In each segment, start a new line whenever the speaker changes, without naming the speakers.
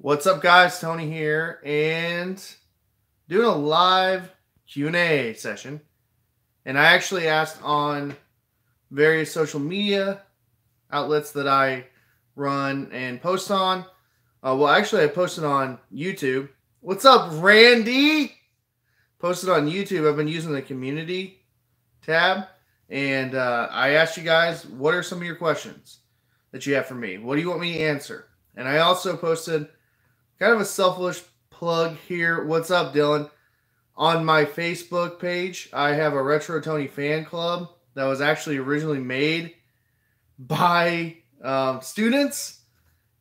What's up, guys? Tony here, and doing a live Q&A session. And I actually asked on various social media outlets that I run and post on. I posted on YouTube. What's up, Randy? Posted on YouTube. I've been using the community tab, and I asked you guys, what are some of your questions that you have for me? What do you want me to answer? And I also posted kind of a selfish plug here. What's up, Dylan? On my Facebook page, I have a Retro Tony fan club that was actually originally made by students,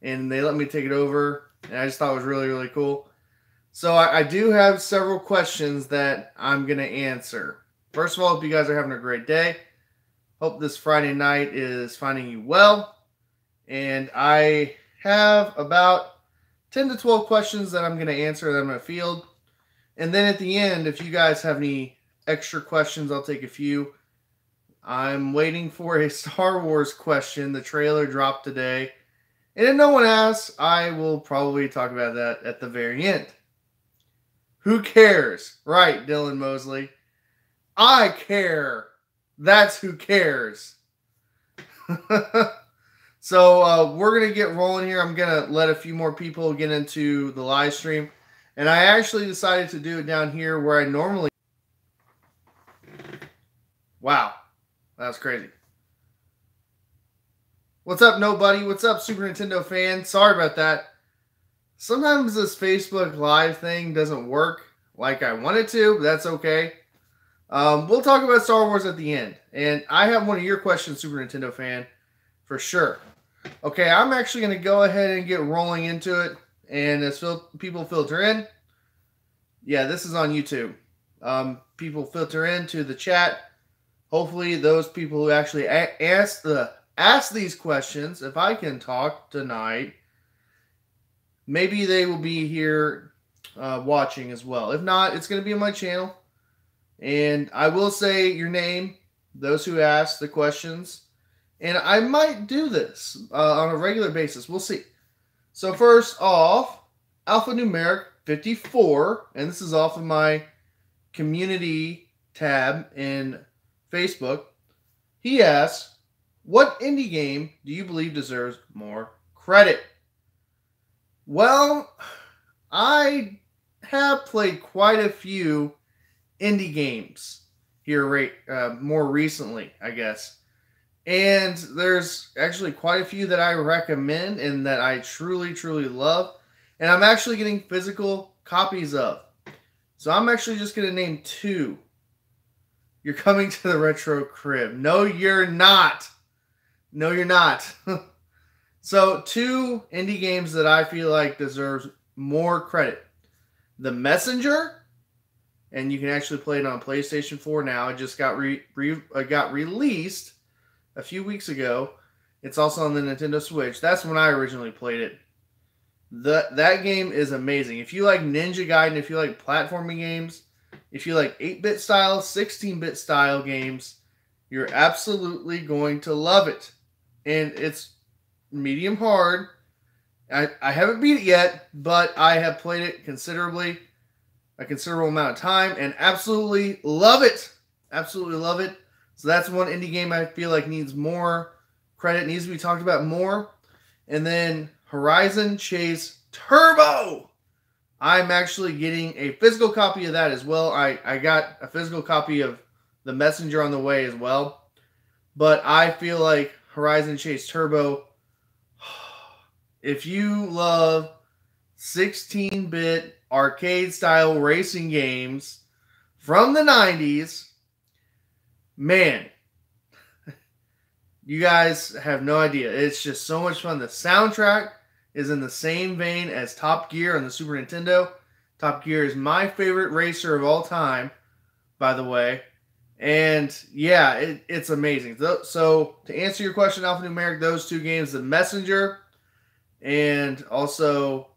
and they let me take it over, and I just thought it was really, really cool. So I do have several questions that I'm going to answer. First of all, hope you guys are having a great day. Hope this Friday night is finding you well. And I have about 10 to 12 questions that I'm going to answer that I'm going to field. And then at the end, if you guys have any extra questions, I'll take a few. I'm waiting for a Star Wars question. The trailer dropped today. And if no one asks, I will probably talk about that at the very end. Who cares? Right, Dylan Mosley. I care. That's who cares. So we're going to get rolling here. I'm going to let a few more people get into the live stream. And I actually decided to do it down here where I normally... Wow. That was crazy. What's up, nobody? What's up, Super Nintendo fan? Sorry about that. Sometimes this Facebook Live thing doesn't work like I want it to, but that's okay. We'll talk about Star Wars at the end. And I have one of your questions, Super Nintendo fan, for sure. Okay, I'm actually going to go ahead and get rolling into it. And as people filter in, yeah, this is on YouTube. People filter into the chat. Hopefully those people who actually ask these questions, if I can talk tonight, maybe they will be here watching as well. If not, it's going to be on my channel. And I will say your name, those who ask the questions. And I might do this on a regular basis. We'll see. So first off, Alphanumeric 54, and this is off of my community tab in Facebook. He asks, what indie game do you believe deserves more credit? Well, I have played quite a few indie games here more recently, I guess. And there's actually quite a few that I recommend and that I truly, truly love. And I'm actually getting physical copies of. So I'm actually just going to name two. You're coming to the Retro Crib. No, you're not. No, you're not. So two indie games that I feel like deserves more credit. The Messenger, and you can actually play it on PlayStation 4 now. It just got released a few weeks ago. It's also on the Nintendo Switch. That's when I originally played it. That game is amazing. If you like Ninja Gaiden, if you like platforming games, if you like 8-bit style, 16-bit style games, you're absolutely going to love it. And it's medium hard. I haven't beat it yet, but I have played it a considerable amount of time, and absolutely love it. Absolutely love it. So that's one indie game I feel like needs more credit, needs to be talked about more. And then Horizon Chase Turbo. I'm actually getting a physical copy of that as well. I got a physical copy of The Messenger on the way as well. But I feel like Horizon Chase Turbo, if you love 16-bit arcade-style racing games from the 90s, man, you guys have no idea. It's just so much fun. The soundtrack is in the same vein as Top Gear on the Super Nintendo. Top Gear is my favorite racer of all time, by the way. And yeah, it's amazing. So to answer your question, Alphanumeric, those two games, The Messenger and also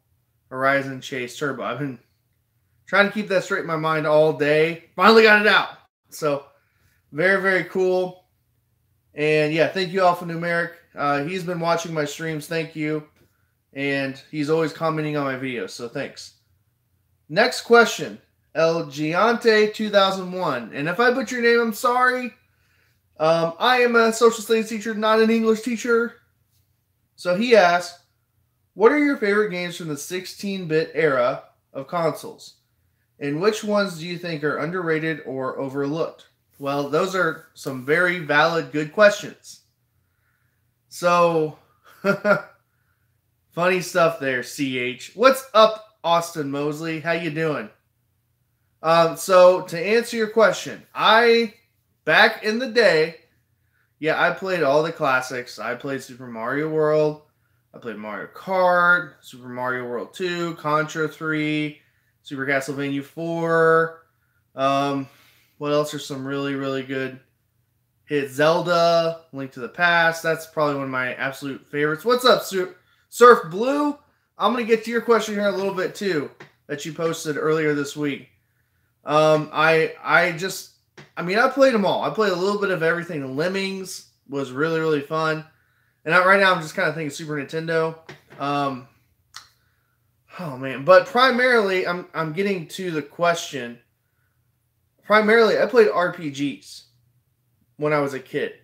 Horizon Chase Turbo. I've been trying to keep that straight in my mind all day. Finally got it out. So very, very cool. And yeah, thank you, Alphanumeric. He's been watching my streams. Thank you. and he's always commenting on my videos, so thanks. Next question, El Giante 2001, and if I butcher your name, I'm sorry. I am a social studies teacher, not an English teacher. So he asked, what are your favorite games from the 16-bit era of consoles? And which ones do you think are underrated or overlooked? Well, those are some very valid, good questions. So, funny stuff there, CH. What's up, Austin Mosley? How you doing? So, to answer your question, back in the day, yeah, I played all the classics. I played Super Mario World. I played Mario Kart, Super Mario World 2, Contra 3, Super Castlevania 4. What else are some really, really good hits? Zelda, Link to the Past. That's probably one of my absolute favorites. What's up, Surf Blue? I'm going to get to your question here a little bit too that you posted earlier this week. I played them all. I played a little bit of everything. Lemmings was really, really fun. And right now I'm just kind of thinking Super Nintendo. Oh man, but primarily I'm getting to the question. Primarily, I played RPGs when I was a kid.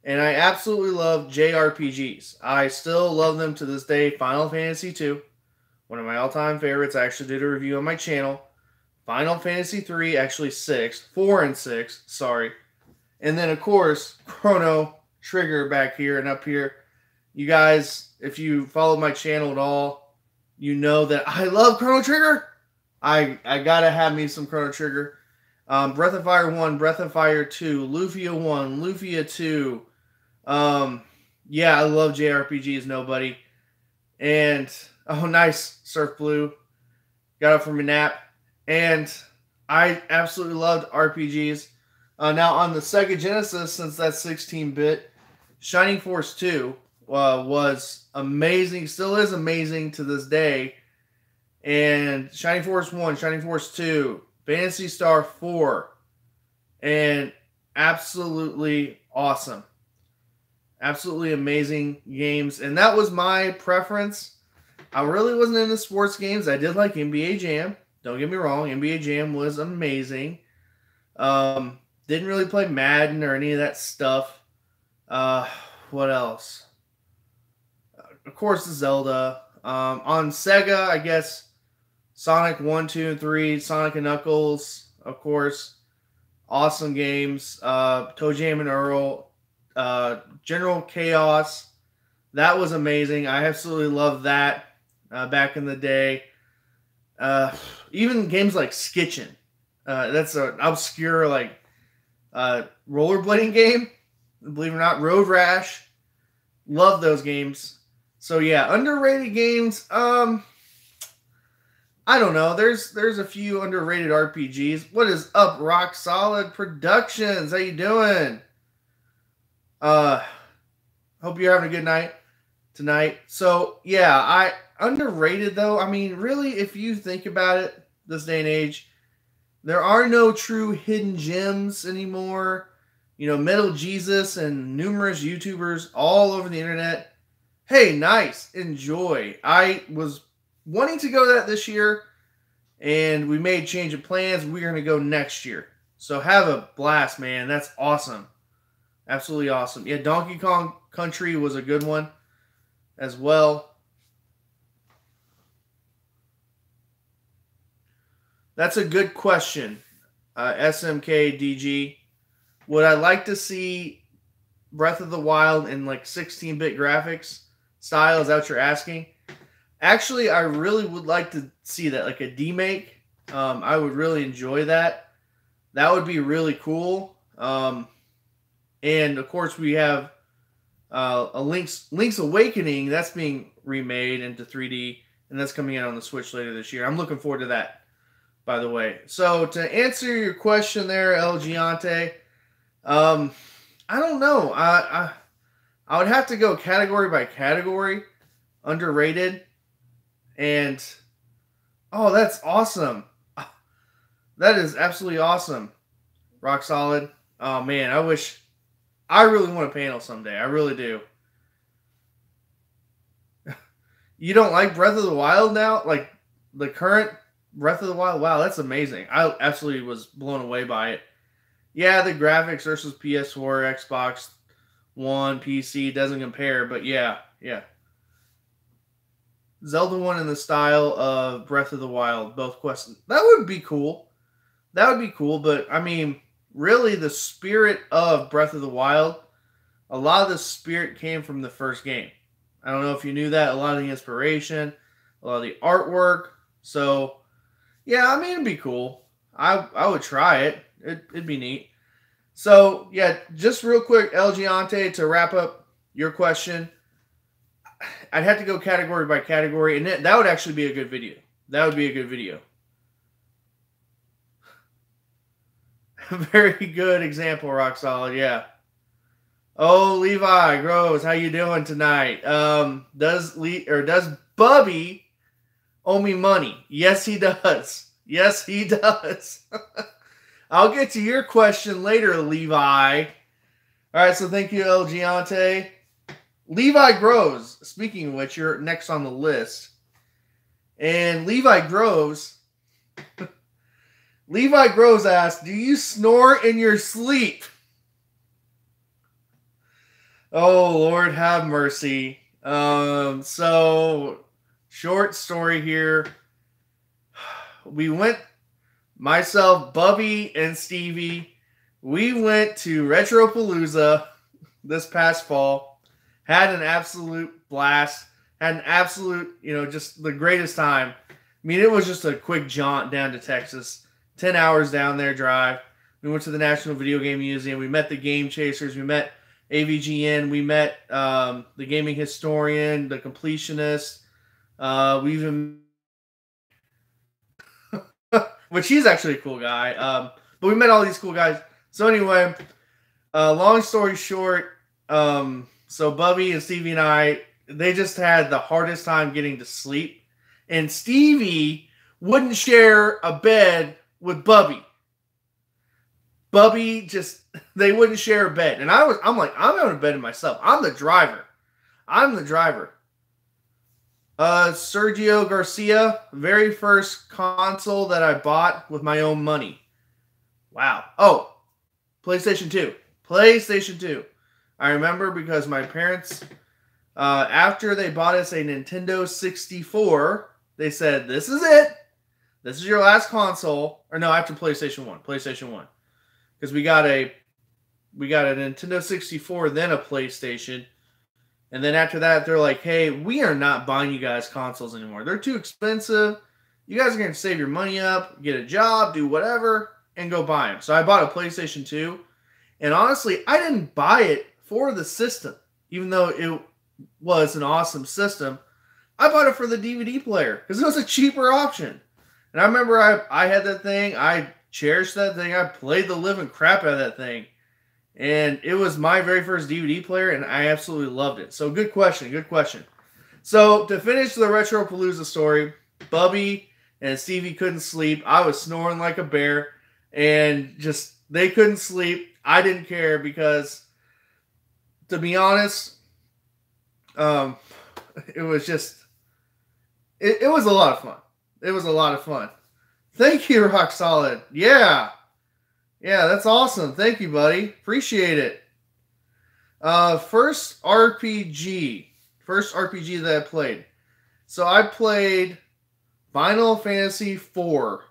And I absolutely love JRPGs. I still love them to this day. Final Fantasy II, one of my all-time favorites. I actually did a review on my channel. Final Fantasy 3, actually 4 and 6, sorry. And then, of course, Chrono Trigger back here and up here. You guys, if you follow my channel at all, you know that I love Chrono Trigger. I gotta have me some Chrono Trigger. Breath of Fire 1, Breath of Fire 2, Lufia 1, Lufia 2. Yeah, I love JRPGs, nobody. And, oh, nice, Surf Blue. Got up from a nap. And I absolutely loved RPGs. Now, on the Sega Genesis, since that's 16-bit, Shining Force 2 was amazing. Still is amazing to this day. And Shining Force 1, Shining Force 2, Phantasy Star 4. And absolutely awesome. Absolutely amazing games. And that was my preference. I really wasn't into sports games. I did like NBA Jam. Don't get me wrong. NBA Jam was amazing. Didn't really play Madden or any of that stuff. What else? Of course, the Zelda. On Sega, I guess Sonic 1, 2, and 3. Sonic and Knuckles, of course. Awesome games. Toe Jam and Earl. General Chaos. That was amazing. I absolutely loved that back in the day. Even games like Skitchin'. That's an obscure rollerblading game. Believe it or not, Road Rash. Love those games. So yeah, underrated games. I don't know. There's a few underrated RPGs. What is up, Rock Solid Productions? How you doing? Hope you're having a good night tonight. So yeah, underrated though. I mean, really, if you think about it, this day and age, there are no true hidden gems anymore. You know, Metal Jesus and numerous YouTubers all over the internet. Hey, nice. Enjoy. I was wanting to go to that this year, and we made change of plans. We're going to go next year. So have a blast, man. That's awesome. Absolutely awesome. Yeah, Donkey Kong Country was a good one as well. That's a good question, SMKDG. Would I like to see Breath of the Wild in like 16-bit graphics style? Is that what you're asking? Actually, I really would like to see that, like a demake. I would really enjoy that. That would be really cool. And of course, we have a Link's Awakening that's being remade into 3D, and that's coming out on the Switch later this year. I'm looking forward to that, by the way. So to answer your question there, El Giante, I don't know. I would have to go category by category. Underrated. And, oh, that's awesome. That is absolutely awesome. Rock Solid. Oh, man, I really want a panel someday. I really do. You don't like Breath of the Wild now? Like the current Breath of the Wild? Wow, that's amazing. I absolutely was blown away by it. Yeah, the graphics versus PS4, Xbox One, PC doesn't compare, but yeah, yeah. Zelda 1 in the style of Breath of the Wild, both quests. That would be cool. That would be cool, but I mean, really the spirit of Breath of the Wild, a lot of the spirit came from the first game. I don't know if you knew that. A lot of the inspiration, a lot of the artwork. So, yeah, I mean, it'd be cool. I would try it. It'd be neat. So, yeah, just real quick, El Giante, to wrap up your question, I'd have to go category by category, and that would actually be a good video. That would be a good video. Very good example, Rock Solid. Yeah. Oh, Levi Groves, how you doing tonight? Does Bubby owe me money? Yes, he does. Yes, he does. I'll get to your question later, Levi. All right, so thank you, El Giante. Levi Groves, speaking of which, you're next on the list. And Levi Groves asked, do you snore in your sleep? Oh, Lord have mercy. So, short story here. We went, myself, Bubby, and Stevie, we went to Retropalooza this past fall. Had an absolute blast. Had an absolute, just the greatest time. I mean, it was just a quick jaunt down to Texas. 10 hours down there drive. We went to the National Video Game Museum. We met the Game Chasers. We met AVGN. We met the Gaming Historian, the Completionist. We even... which he's actually a cool guy. But we met all these cool guys. So anyway, long story short, so Bubby and Stevie and I, they just had the hardest time getting to sleep. And Stevie wouldn't share a bed with Bubby. Bubby they wouldn't share a bed. And I'm like, I'm having a bed myself. I'm the driver. Sergio Garcia, very first console that I bought with my own money. Wow. Oh, PlayStation 2. I remember because my parents, after they bought us a Nintendo 64, they said, this is it. This is your last console. Or no, after PlayStation 1. Because we got a Nintendo 64, then a PlayStation. And then after that, they're like, hey, we are not buying you guys consoles anymore. They're too expensive. You guys are going to save your money up, get a job, do whatever, and go buy them. So I bought a PlayStation 2. And honestly, I didn't buy it for the system, even though it was an awesome system. I bought it for the DVD player because it was a cheaper option. And I remember I had that thing. I cherished that thing. I played the living crap out of that thing. And it was my very first DVD player, and I absolutely loved it. So good question. So to finish the Retropalooza story, Bubby and Stevie couldn't sleep. I was snoring like a bear, and they couldn't sleep. I didn't care because, to be honest, it was it was a lot of fun. It was a lot of fun. Thank you, Rock Solid. Yeah, that's awesome. Thank you, buddy. Appreciate it. First RPG that I played. So I played Final Fantasy IV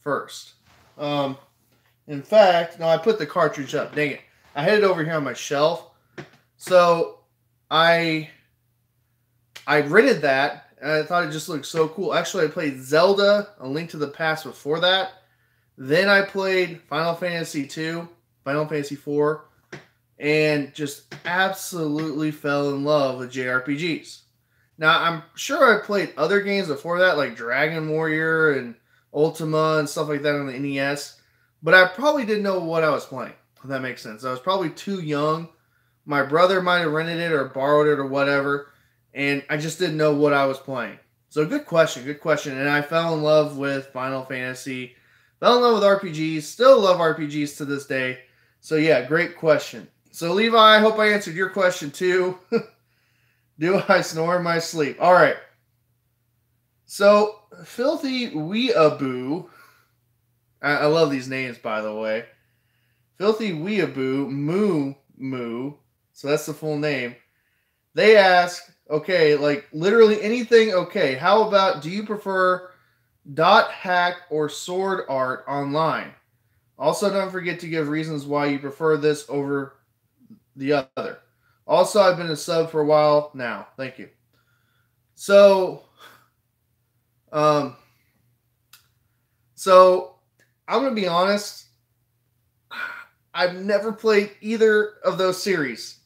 first. In fact, no, I put the cartridge up. Dang it. I had it over here on my shelf. So I rented that, and I thought it just looked so cool. Actually, I played Zelda, A Link to the Past before that. Then I played Final Fantasy II, Final Fantasy IV, and just absolutely fell in love with JRPGs. Now, I'm sure I played other games before that, like Dragon Warrior and Ultima and stuff like that on the NES, but I probably didn't know what I was playing, if that makes sense. I was probably too young. My brother might have rented it or borrowed it or whatever, and I just didn't know what I was playing. So good question. And I fell in love with Final Fantasy. Fell in love with RPGs. Still love RPGs to this day. So yeah, great question. So Levi, I hope I answered your question too. Do I snore in my sleep? All right. So, Filthy Weeaboo. I love these names, by the way. Filthy Weeaboo, Moo Moo. So that's the full name. They ask, okay, like literally anything, okay. How about, do you prefer dot hack or sword art online? Also, don't forget to give reasons why you prefer this over the other. Also, I've been a sub for a while now. Thank you. So, um, so I'm gonna be honest. I've never played either of those series.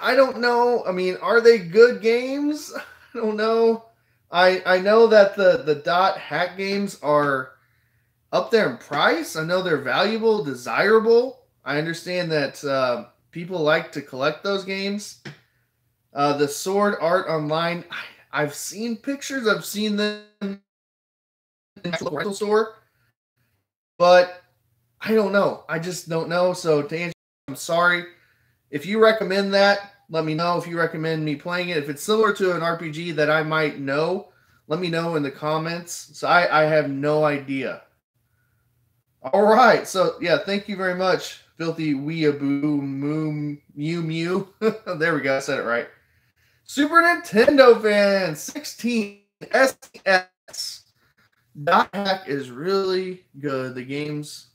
I don't know. I mean, are they good games? I don't know. I know that the dot hack games are up there in price. I know they're valuable, desirable. I understand that people like to collect those games. The Sword Art Online, I've seen pictures. I've seen them in the rental store, but I don't know. I just don't know. So to answer, I'm sorry. If you recommend that, let me know. If you recommend me playing it, if it's similar to an RPG that I might know, let me know in the comments. So I have no idea. All right. So yeah, thank you very much, Filthy Weeaboo Moo Mew Mew. There we go. I said it right. Super Nintendo fan 16 SNES. Dot hack is really good. The games.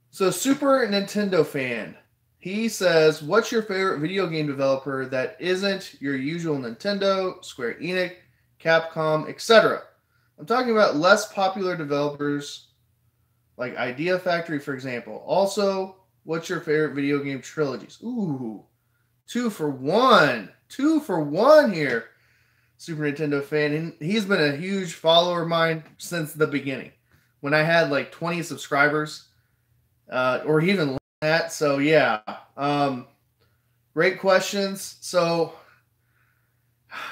So Super Nintendo fan. He says, what's your favorite video game developer that isn't your usual Nintendo, Square Enix, Capcom, etc.? I'm talking about less popular developers like Idea Factory, for example. Also, what's your favorite video game trilogies? Ooh, 2 for 1. 2 for 1 here. Super Nintendo fan. And he's been a huge follower of mine since the beginning. When I had like 20 subscribers, or even that. So yeah, great questions. So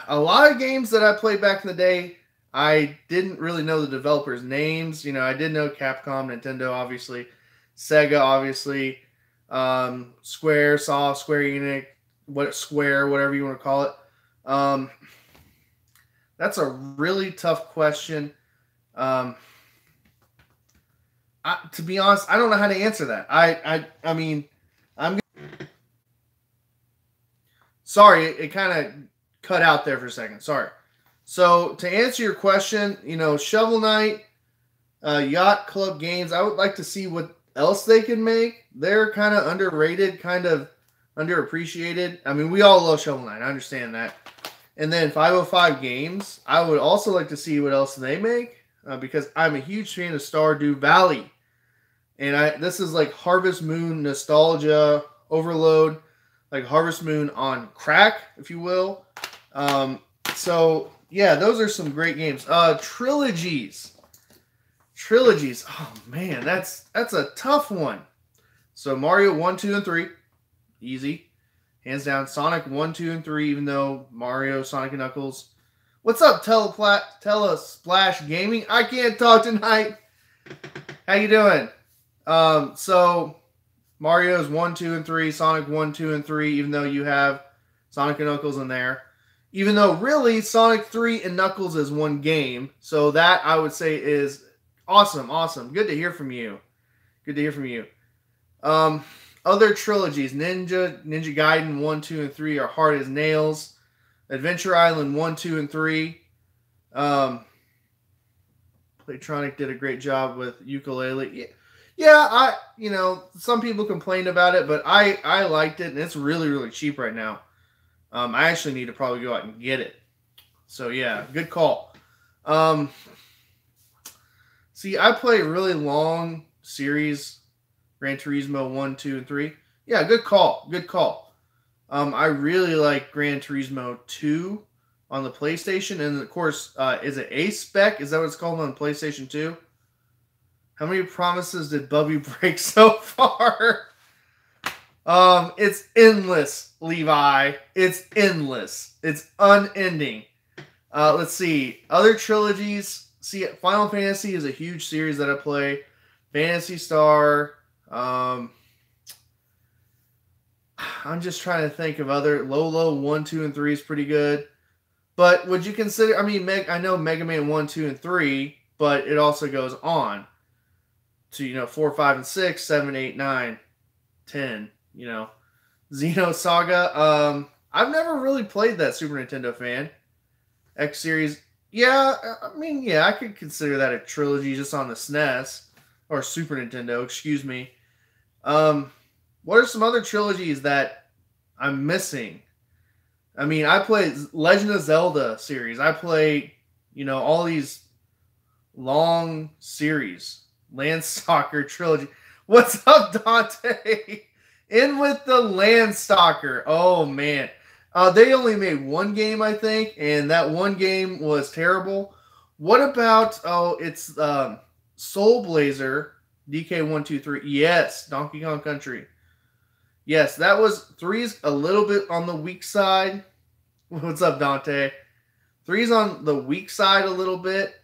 a lot of games that I played back in the day, I didn't really know the developers' names. You know, I did know Capcom, Nintendo, obviously, Sega, obviously, Square, Soft, Square Enix, whatever you want to call it. That's a really tough question. To be honest, I don't know how to answer that. I mean, sorry, it kind of cut out there for a second. Sorry. So to answer your question, you know, Shovel Knight, Yacht Club Games, I would like to see what else they can make. They're kind of underrated, kind of underappreciated. I mean, we all love Shovel Knight. I understand that. And then 505 Games, I would also like to see what else they make because I'm a huge fan of Stardew Valley. And this is like Harvest Moon nostalgia overload, like Harvest Moon on crack, if you will. So yeah, those are some great games. Trilogies. Oh man, that's a tough one. So Mario 1, 2, and 3, easy, hands down. Sonic 1, 2, and 3, even though Mario, Sonic and Knuckles. What's up, Telesplash Gaming? I can't talk tonight. How you doing? So Mario's 1, 2, and 3, Sonic 1, 2, and 3, even though you have Sonic and Knuckles in there. Even though really Sonic 3 and Knuckles is one game. So that I would say is awesome. Good to hear from you. Other trilogies, Ninja Gaiden 1, 2, and 3 are hard as nails. Adventure Island 1, 2, and 3. Playtronic did a great job with Yooka-Laylee. Yeah, some people complained about it, but I liked it, and it's really, really cheap right now. I actually need to probably go out and get it. So yeah, good call. See, I play a really long series, Gran Turismo 1, 2, and 3. Yeah, good call. I really like Gran Turismo 2 on the PlayStation, and of course, is it A-Spec? Is that what it's called on PlayStation 2? How many promises did Bubby break so far? It's endless, Levi. It's endless. It's unending. Let's see. Other trilogies. See, Final Fantasy is a huge series that I play. Phantasy Star. I'm just trying to think of other. Lolo 1, 2, and 3 is pretty good. But would you consider? I mean, I know Mega Man 1, 2, and 3, but it also goes on to 4, 5, and 6, 7, 8, 9, 10. Xeno Saga. I've never really played that Super Nintendo fan. X Series. Yeah, I mean, yeah, I could consider that a trilogy just on the SNES or Super Nintendo. Excuse me. What are some other trilogies that I'm missing? I mean, I played Legend of Zelda series. I played, all these long series. Landstalker trilogy. What's up, Dante? In with the Landstalker. Oh, man. They only made one game, I think, and that one game was terrible. What about, it's Soul Blazer, DK123. Yes, Donkey Kong Country. Yes, that was 3's a little bit on the weak side. What's up, Dante? 3's on the weak side a little bit.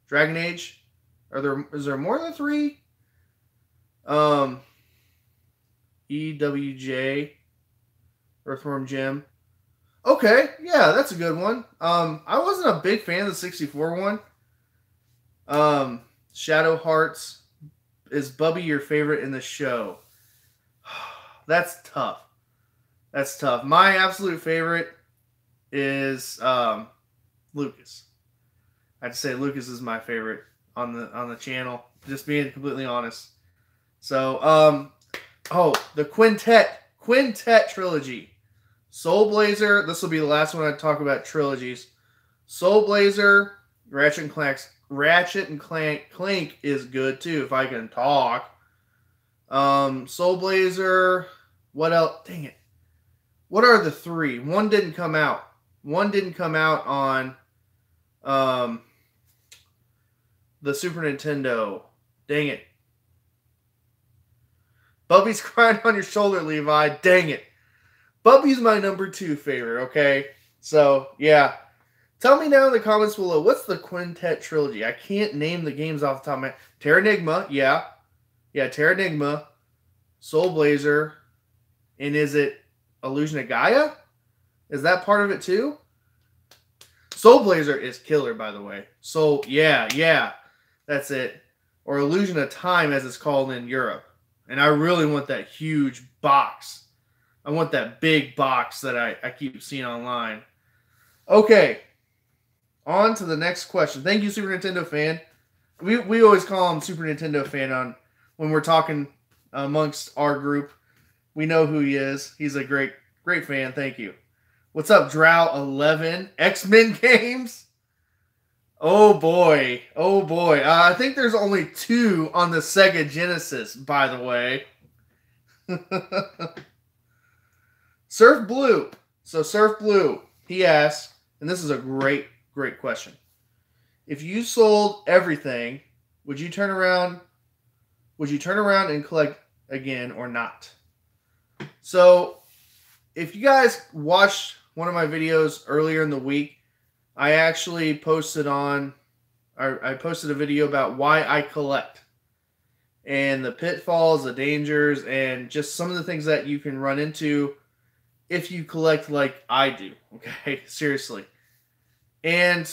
Dragon Age. Is there more than 3? EWJ. Earthworm Jim. Okay, yeah, that's a good one. I wasn't a big fan of the 64 one. Shadow Hearts. Is Bubby your favorite in the show? That's tough. That's tough. My absolute favorite is Lucas. I'd say Lucas is my favorite on the channel. Just being completely honest. So, the Quintet trilogy. Soul Blazer. This will be the last one I talk about trilogies. Soul Blazer, Ratchet and Clank is good too, if I can talk. Soul Blazer. What else? Dang it. What are the 3? One didn't come out. One didn't come out on the Super Nintendo. Dang it. Bubby's crying on your shoulder, Levi. Dang it. Bubby's my number 2 favorite, okay? So, yeah. Tell me down in the comments below, what's the Quintet trilogy? I can't name the games off the top of my head. Terranigma, yeah. Yeah, Terranigma. Soul Blazer. And is it Illusion of Gaia? Is that part of it too? Soul Blazer is killer, by the way. So, yeah. That's it. Or Illusion of Time, as it's called in Europe. And I really want that huge box. I want that big box that I keep seeing online. Okay. On to the next question. Thank you, Super Nintendo fan. We always call him Super Nintendo fan when we're talking amongst our group. We know who he is. He's a great fan. Thank you. What's up, Drow11? X-Men games? Oh boy. I think there's only 2 on the Sega Genesis, by the way. Surf Blue. So Surf Blue, he asks, and this is a great question. If you sold everything, would you turn around and collect again or not? So, if you guys watched one of my videos earlier in the week, I actually posted I posted a video about why I collect. And the pitfalls, the dangers, and just some of the things that you can run into if you collect like I do. Okay, seriously. And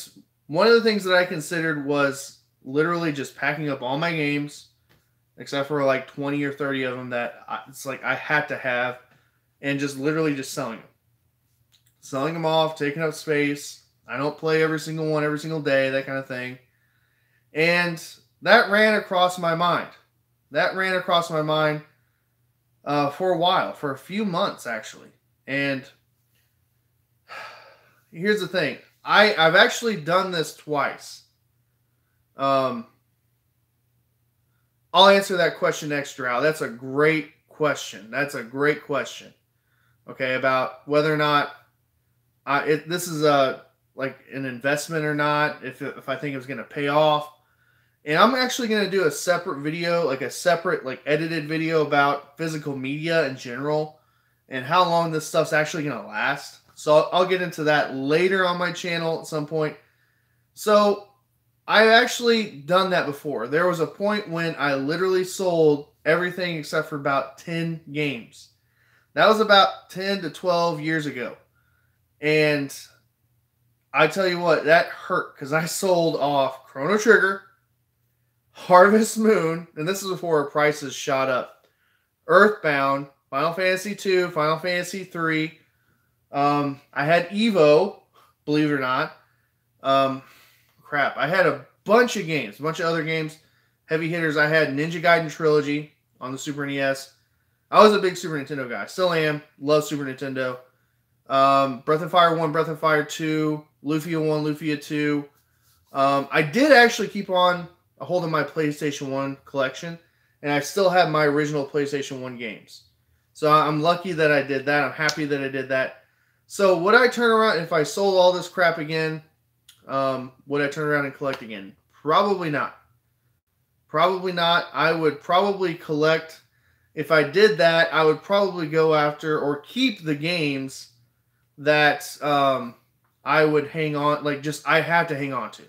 one of the things that I considered was literally just packing up all my games, except for like 20 or 30 of them that it's like I had to have, and just literally just selling them. Selling them off, taking up space. I don't play every single one every single day, that kind of thing. And that ran across my mind. For a while, for a few months actually. And here's the thing. I've actually done this twice. I'll answer that question next, Drow. That's a great question. Okay, about whether or not this is like an investment or not, if I think it was going to pay off. And I'm actually going to do a separate video, like a separate like edited video about physical media in general and how long this stuff's actually going to last. So I'll get into that later on my channel at some point. So I've actually done that before. There was a point when I literally sold everything except for about 10 games. That was about 10 to 12 years ago. And I tell you what, that hurt because I sold off Chrono Trigger, Harvest Moon, and this is before prices shot up. Earthbound, Final Fantasy 2, Final Fantasy 3. I had Evo, believe it or not. Crap, I had a bunch of games, a bunch of other games, heavy hitters. I had Ninja Gaiden Trilogy on the Super NES. I was a big Super Nintendo guy. Still am. Love Super Nintendo. Breath of Fire 1, Breath of Fire 2, Lufia 1, Lufia 2. I did actually keep on a hold of my PlayStation 1 collection, and I still have my original PlayStation 1 games. So I'm lucky that I did that. I'm happy that I did that. So would I turn around, if I sold all this crap again, would I turn around and collect again? Probably not. Probably not. I would probably collect, if I did that, I would probably go after or keep the games that I would hang on, like just I have to hang on to.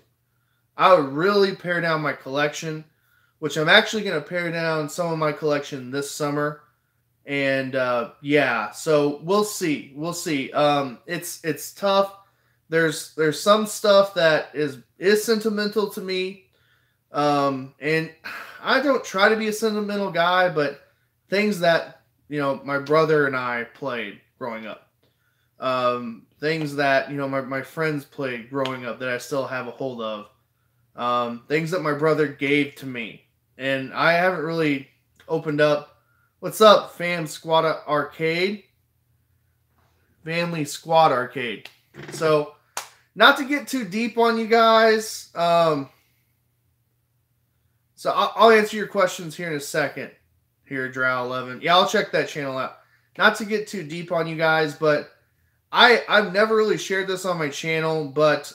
I would really pare down my collection, which I'm actually going to pare down some of my collection this summer. And yeah, so we'll see. We'll see. It's tough. There's some stuff that is sentimental to me. And I don't try to be a sentimental guy, but things that, you know, my brother and I played growing up. Things that, you know, my friends played growing up that I still have a hold of. Things that my brother gave to me. And I haven't really opened up. What's up, Fam Squad Arcade? Family Squad Arcade. So, not to get too deep on you guys. So, I'll answer your questions here in a second. Here, Drow11. Yeah, I'll check that channel out. Not to get too deep on you guys, but I've never really shared this on my channel, but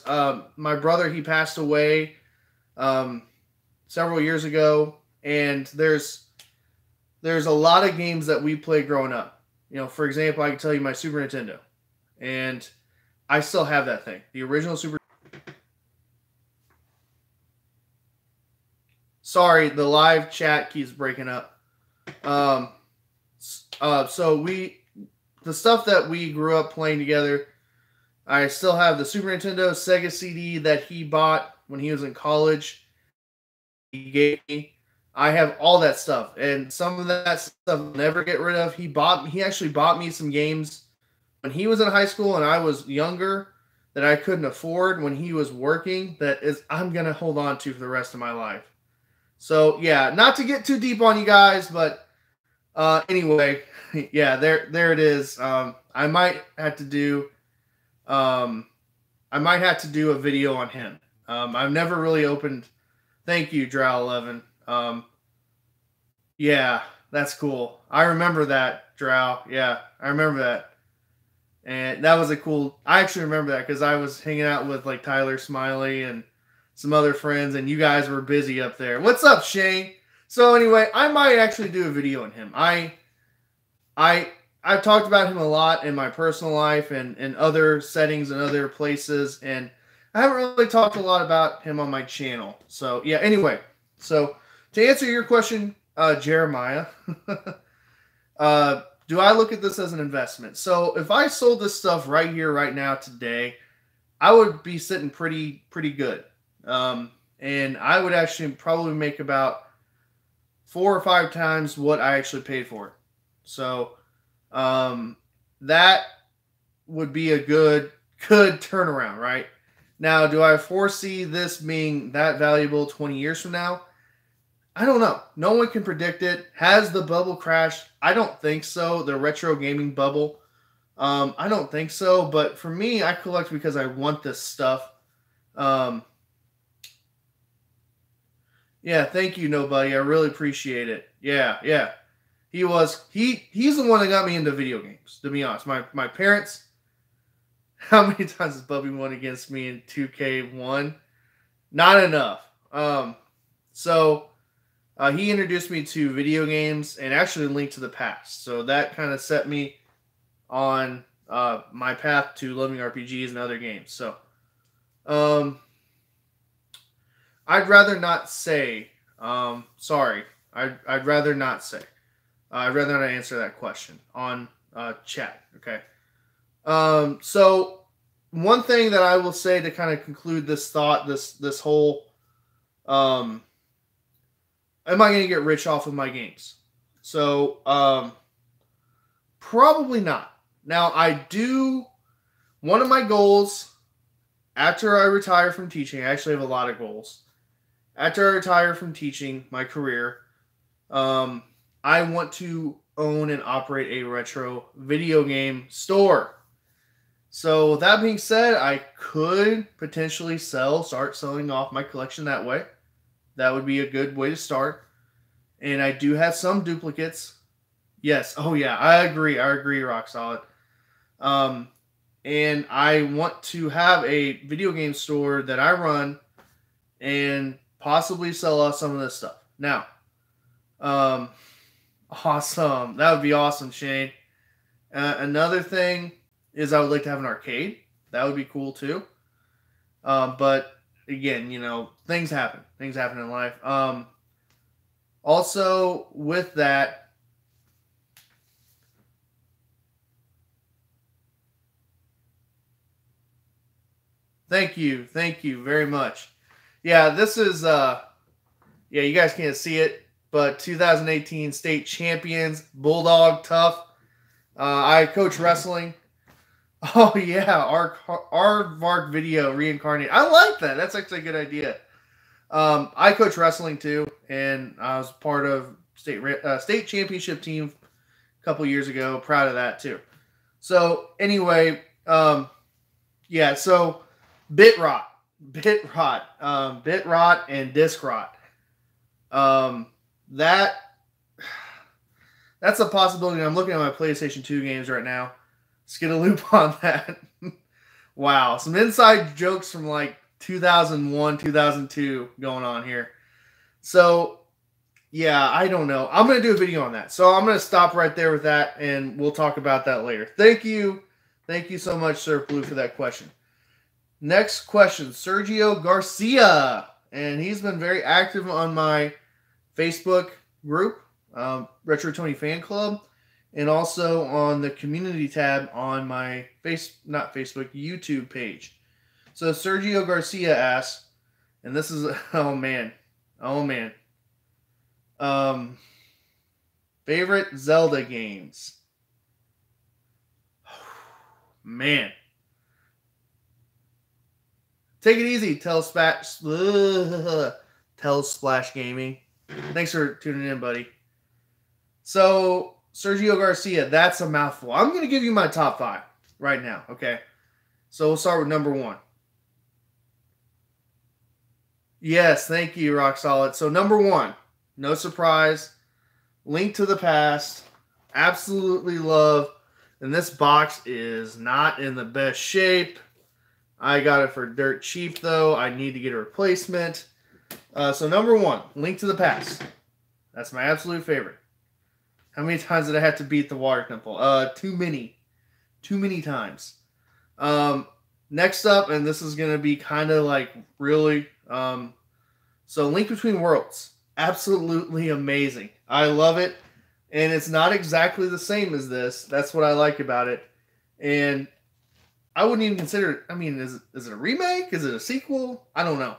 my brother, he passed away several years ago, and there's a lot of games that we played growing up. You know, for example, I can tell you my Super Nintendo, and I still have that thing, the original Super. Sorry, the live chat keeps breaking up. So the stuff that we grew up playing together, I still have the Super Nintendo Sega CD that he bought when he was in college. He gave me. I have all that stuff, and some of that stuff I'll never get rid of. He actually bought me some games when he was in high school and I was younger that I couldn't afford when he was working, that is I'm going to hold on to for the rest of my life. So, yeah, not to get too deep on you guys, but anyway, yeah, there it is. I might have to do a video on him. I've never really opened. Thank you, Drow11. Yeah, that's cool. I remember that, Drow. Yeah, I remember that. And that was a cool. I actually remember that because I was hanging out with like Tyler Smiley and some other friends, and you guys were busy up there. What's up, Shane? So anyway, I might actually do a video on him. I've talked about him a lot in my personal life and in other settings and other places, and I haven't really talked a lot about him on my channel. So yeah, anyway. So to answer your question, Jeremiah, do I look at this as an investment? So if I sold this stuff right here, right now, today, I would be sitting pretty good. And I would actually probably make about 4 or 5 times what I actually paid for it. So that would be a good turnaround, right? Now, do I foresee this being that valuable 20 years from now? I don't know. No one can predict it. Has the bubble crashed? I don't think so. The retro gaming bubble. I don't think so. But for me, I collect because I want this stuff. Yeah, thank you, Nobody. I really appreciate it. Yeah. He's the one that got me into video games, to be honest. My parents. How many times has Bubby won against me in 2K1? Not enough. So he introduced me to video games and actually Link to the Past. So that kind of set me on my path to loving RPGs and other games. So I'd rather not say. Sorry. I'd rather not say. I'd rather not answer that question on chat. Okay. So one thing that I will say to kind of conclude this thought, this whole, am I going to get rich off of my games? So, probably not. Now, one of my goals after I retire from teaching, I actually have a lot of goals. After I retire from teaching my career, I want to own and operate a retro video game store. So with that being said, I could potentially start selling off my collection that way. That would be a good way to start. And I do have some duplicates. Yes. Oh yeah, I agree, Rock Solid. And I want to have a video game store that I run and possibly sell off some of this stuff. Now, awesome. That would be awesome, Shane. Another thing is I would like to have an arcade. That would be cool too. But again, things happen. Things happen in life. Also, with that, thank you very much. Yeah, this is you guys can't see it, but 2018 state champions, Bulldog Tough. I coach wrestling. Oh yeah, Aardvark video reincarnate. I like that. That's actually a good idea. I coach wrestling too, and I was part of state championship team a couple years ago. Proud of that too. So anyway, so bit rot, and disc rot. That's a possibility. I'm looking at my PlayStation 2 games right now. Let's get a loop on that. Wow, some inside jokes from like 2001, 2002 going on here. So, yeah, I don't know. I'm going to do a video on that. So I'm going to stop right there with that, and we'll talk about that later. Thank you so much, Sir Blue, for that question. Next question, Sergio Garcia. And he's been very active on my Facebook group, Retro Tony Fan Club, and also on the community tab on my YouTube page. So Sergio Garcia asks, and this is, oh man. Favorite Zelda games? Man. Take it easy, Telsplash Gaming. Thanks for tuning in, buddy. So, Sergio Garcia, that's a mouthful. I'm going to give you my top 5 right now, okay? So, we'll start with number 1. Yes, thank you, Rock Solid. So, number 1, no surprise, Link to the Past. Absolutely love. And this box is not in the best shape. I got it for dirt cheap, though. I need to get a replacement. So, number 1, Link to the Past. That's my absolute favorite. How many times did I have to beat the water temple? Too many. Too many times. Next up, and this is going to be kind of like really... so, Link Between Worlds. Absolutely amazing. I love it. And it's not exactly the same as this. That's what I like about it. And I wouldn't even consider it... I mean, is it a remake? Is it a sequel? I don't know.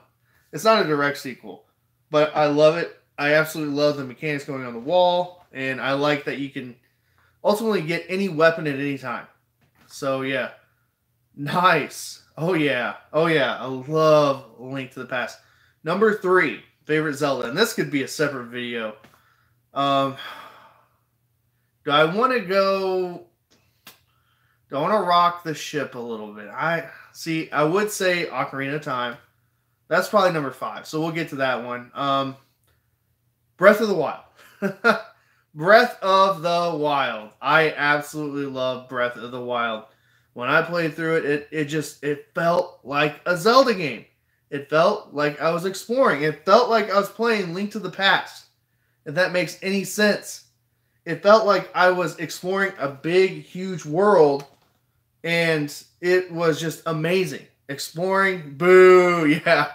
It's not a direct sequel. But I love it. I absolutely love the mechanics going on the wall. And I like that you can ultimately get any weapon at any time. So, yeah. Nice. Oh, yeah. I love Link to the Past. Number 3, favorite Zelda. And this could be a separate video. Do I want to rock the ship a little bit? I would say Ocarina of Time. That's probably number 5. So we'll get to that one. Breath of the Wild. Breath of the Wild. I absolutely love Breath of the Wild. When I played through it, it felt like a Zelda game. It felt like I was exploring. It felt like I was playing Link to the Past. If that makes any sense. It felt like I was exploring a big, huge world. And it was just amazing. Exploring. Boo. Yeah.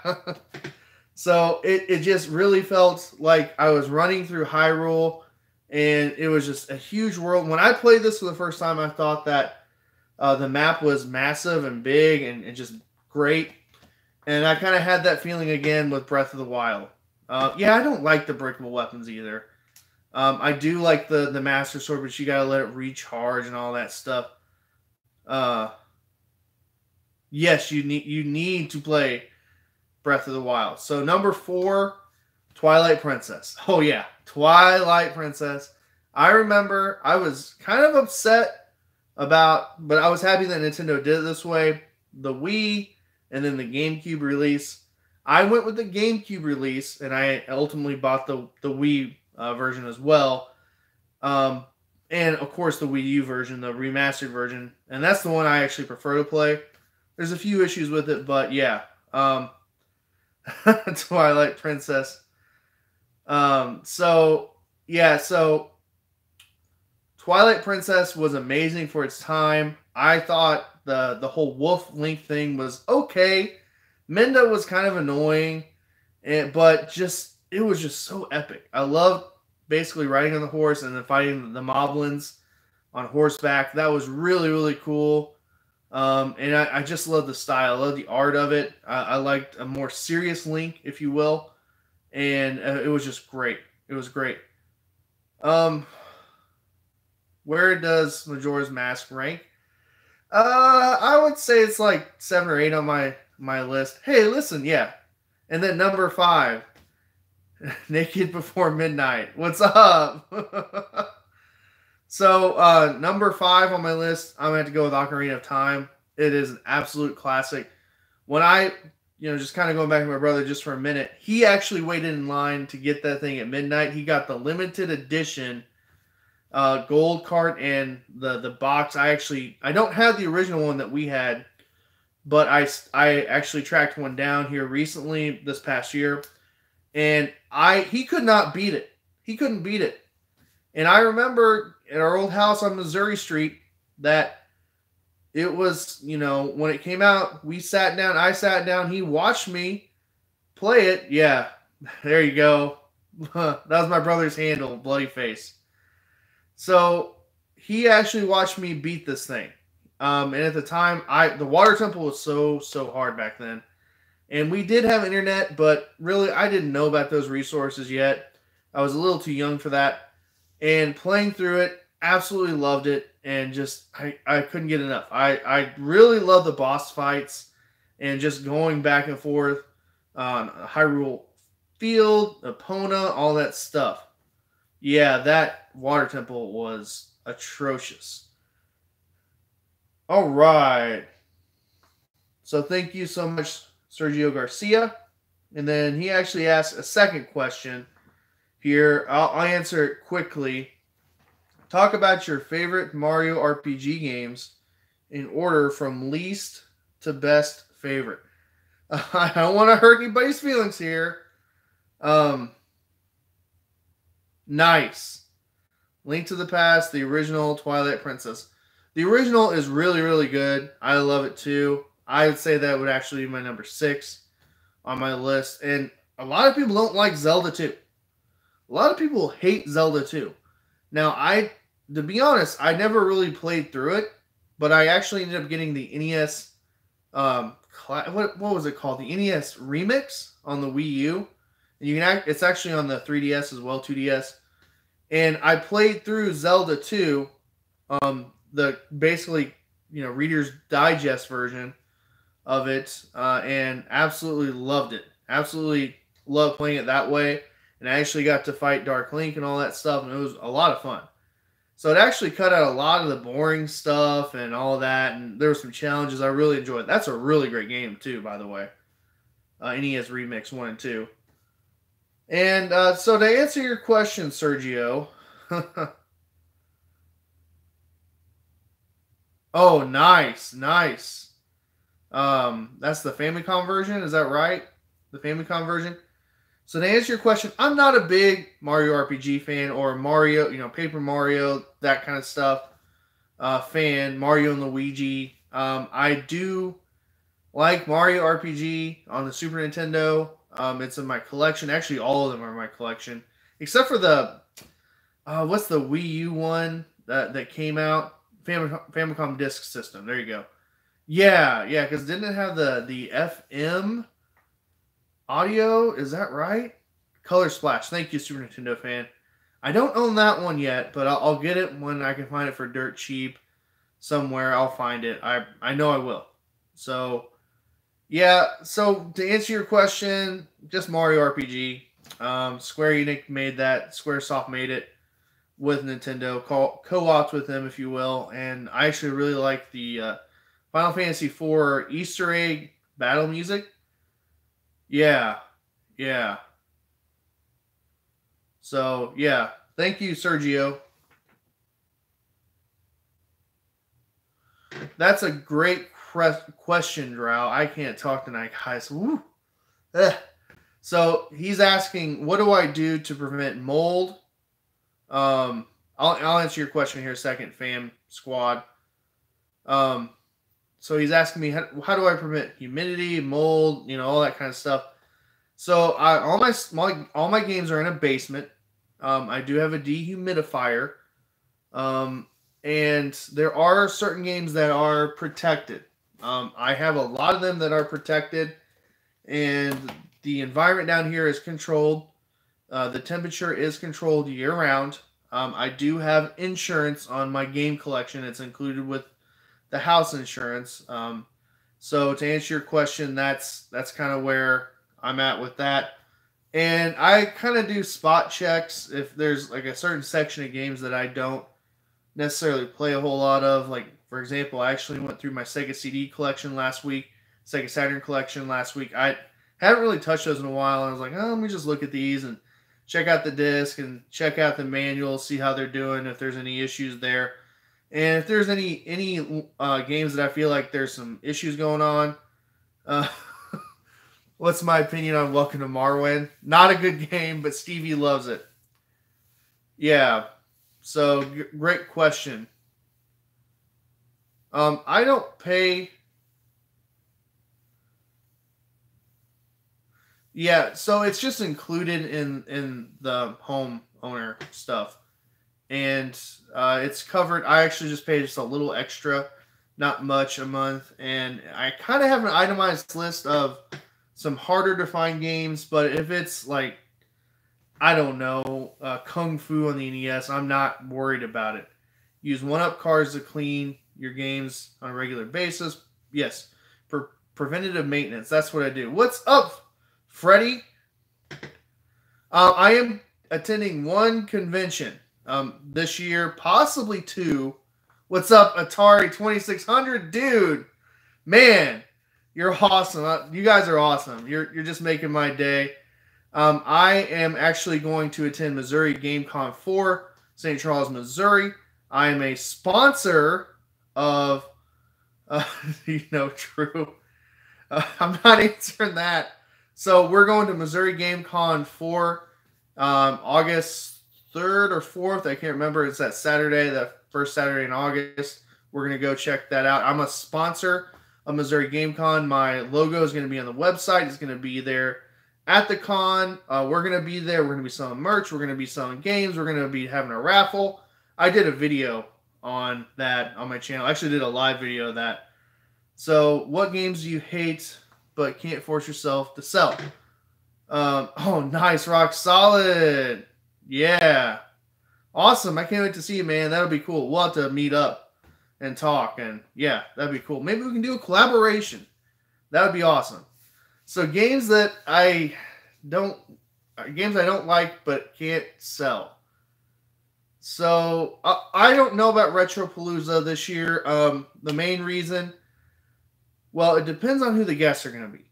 So it just really felt like I was running through Hyrule. And it was just a huge world. When I played this for the first time, I thought that The map was massive and big and just great. And I kind of had that feeling again with Breath of the Wild. Yeah, I don't like the breakable weapons either. I do like the Master Sword, but you gotta let it recharge and all that stuff. Uh, yes, you need to play Breath of the Wild. So number 4, Twilight Princess. Oh yeah, Twilight Princess. I remember I was kind of upset but I was happy that Nintendo did it this way. The Wii and then the GameCube release. I went with the GameCube release, and I ultimately bought the Wii version as well. And of course the Wii U version, the remastered version, and that's the one I actually prefer to play. There's a few issues with it, but yeah. Twilight Princess. So Twilight Princess was amazing for its time. I thought the whole wolf link thing was okay. Minda was kind of annoying, but it was just so epic. I loved basically riding on the horse and then fighting the moblins on horseback. That was really, really cool. And I just love the style. I love the art of it. I liked a more serious Link, if you will. And it was just great. It was great. Where does Majora's Mask rank? I would say it's like 7 or 8 on my list. Hey, listen, yeah. And then number 5, Naked Before Midnight. What's up? So, number 5 on my list, I'm going to have to go with Ocarina of Time. It is an absolute classic. When I, just kind of going back to my brother just for a minute, he actually waited in line to get that thing at midnight. He got the limited edition gold cart and the box. I don't have the original one that we had, but I actually tracked one down here recently this past year, and he could not beat it. He couldn't beat it. And I remember at our old house on Missouri Street that it was, when it came out, I sat down, he watched me play it. Yeah, there you go. That was my brother's handle, Bloody Face. So he actually watched me beat this thing. And at the time, the water temple was so hard back then. And we did have internet, but really I didn't know about those resources yet. I was a little too young for that. And playing through it, absolutely loved it. And just, I couldn't get enough. I really love the boss fights and just going back and forth on Hyrule Field, Epona, all that stuff. Yeah, that water temple was atrocious. All right. So thank you so much, Sergio Garcia. And then he actually asked a second question here. I'll answer it quickly. Talk about your favorite Mario RPG games in order from least to best favorite. I don't want to hurt anybody's feelings here. Nice. Link to the Past, the original Twilight Princess. The original is really, really good. I love it too. I would say that would actually be my number 6 on my list. And a lot of people don't like Zelda 2. A lot of people hate Zelda 2. Now, to be honest, I never really played through it, but I actually ended up getting the NES, what was it called? The NES Remix on the Wii U. And it's actually on the 3DS as well, 2DS. And I played through Zelda 2, the basically, Reader's Digest version of it, and absolutely loved it. Absolutely loved playing it that way. And I actually got to fight Dark Link and all that stuff, and it was a lot of fun. So it actually cut out a lot of the boring stuff and all of that, and there were some challenges I really enjoyed. That's a really great game, too, by the way. NES Remix 1 and 2. And so to answer your question, Sergio... Oh, nice. That's the Famicom version, is that right? The Famicom version? So to answer your question, I'm not a big Mario RPG fan or Mario, Paper Mario, that kind of stuff fan. Mario and Luigi. I do like Mario RPG on the Super Nintendo. It's in my collection. Actually, all of them are in my collection. Except for the, what's the Wii U one that came out? Famicom Disk System. There you go. Yeah, because didn't it have the FM audio? Is that right? Color Splash. Thank you, Super Nintendo fan. I don't own that one yet, but I'll get it when I can find it for dirt cheap somewhere. I'll find it. I know I will. So, yeah. So to answer your question, just Mario RPG. Square Enix made that. Squaresoft made it with Nintendo. Co-opt with them, if you will. And I actually really like the Final Fantasy IV Easter egg battle music. Yeah. So, yeah. Thank you, Sergio. That's a great question, Drow. I can't talk tonight, guys. Woo. So, he's asking, what do I do to prevent mold? I'll answer your question here a second, fam squad. So he's asking me, how do I prevent humidity, mold, all that kind of stuff. So all my games are in a basement. I do have a dehumidifier, and there are certain games that are protected. I have a lot of them that are protected, and the environment down here is controlled. The temperature is controlled year round. I do have insurance on my game collection. It's included with the house insurance. So to answer your question, that's kind of where I'm at with that. And I kind of do spot checks if there's like a certain section of games that I don't necessarily play a whole lot of. Like, for example, I actually went through my Sega CD collection last week, Sega Saturn collection last week. I haven't really touched those in a while. I was like, let me just look at these and check out the disc and check out the manual, see how they're doing, if there's any issues there. And if there's any games that I feel like there's some issues going on, what's my opinion on Welcome to Marwen? Not a good game, but Stevie loves it. Yeah, so great question. I don't pay. Yeah, so it's just included in the homeowner stuff. And it's covered. I actually just pay just a little extra, not much a month. And I kind of have an itemized list of some harder to find games. But if it's like, I don't know, Kung Fu on the NES, I'm not worried about it. Use 1-up cards to clean your games on a regular basis. Yes, for preventative maintenance. That's what I do. What's up, Freddie? I am attending one convention this year, possibly two. What's up, Atari 2600? Dude, man, you're awesome. You guys are awesome. You're just making my day. I am actually going to attend Missouri GameCon 4, St. Charles, Missouri. I am a sponsor of, true. I'm not answering that. So we're going to Missouri GameCon 4, August 3rd or 4th. I can't remember. It's that Saturday, that first Saturday in August. We're going to go check that out. I'm a sponsor of Missouri GameCon. My logo is going to be on the website. It's going to be there at the con. We're going to be there. We're going to be selling merch. We're going to be selling games. We're going to be having a raffle. I did a video on that on my channel. I actually did a live video of that. So what games do you hate but can't force yourself to sell? Oh, nice. Rock Solid. Yeah. Awesome. I can't wait to see you, man. That'll be cool. We'll have to meet up and talk. And yeah, that'd be cool. Maybe we can do a collaboration. That would be awesome. So games that I don't like but can't sell. So I don't know about Retropalooza this year. The main reason, well, it depends on who the guests are going to be.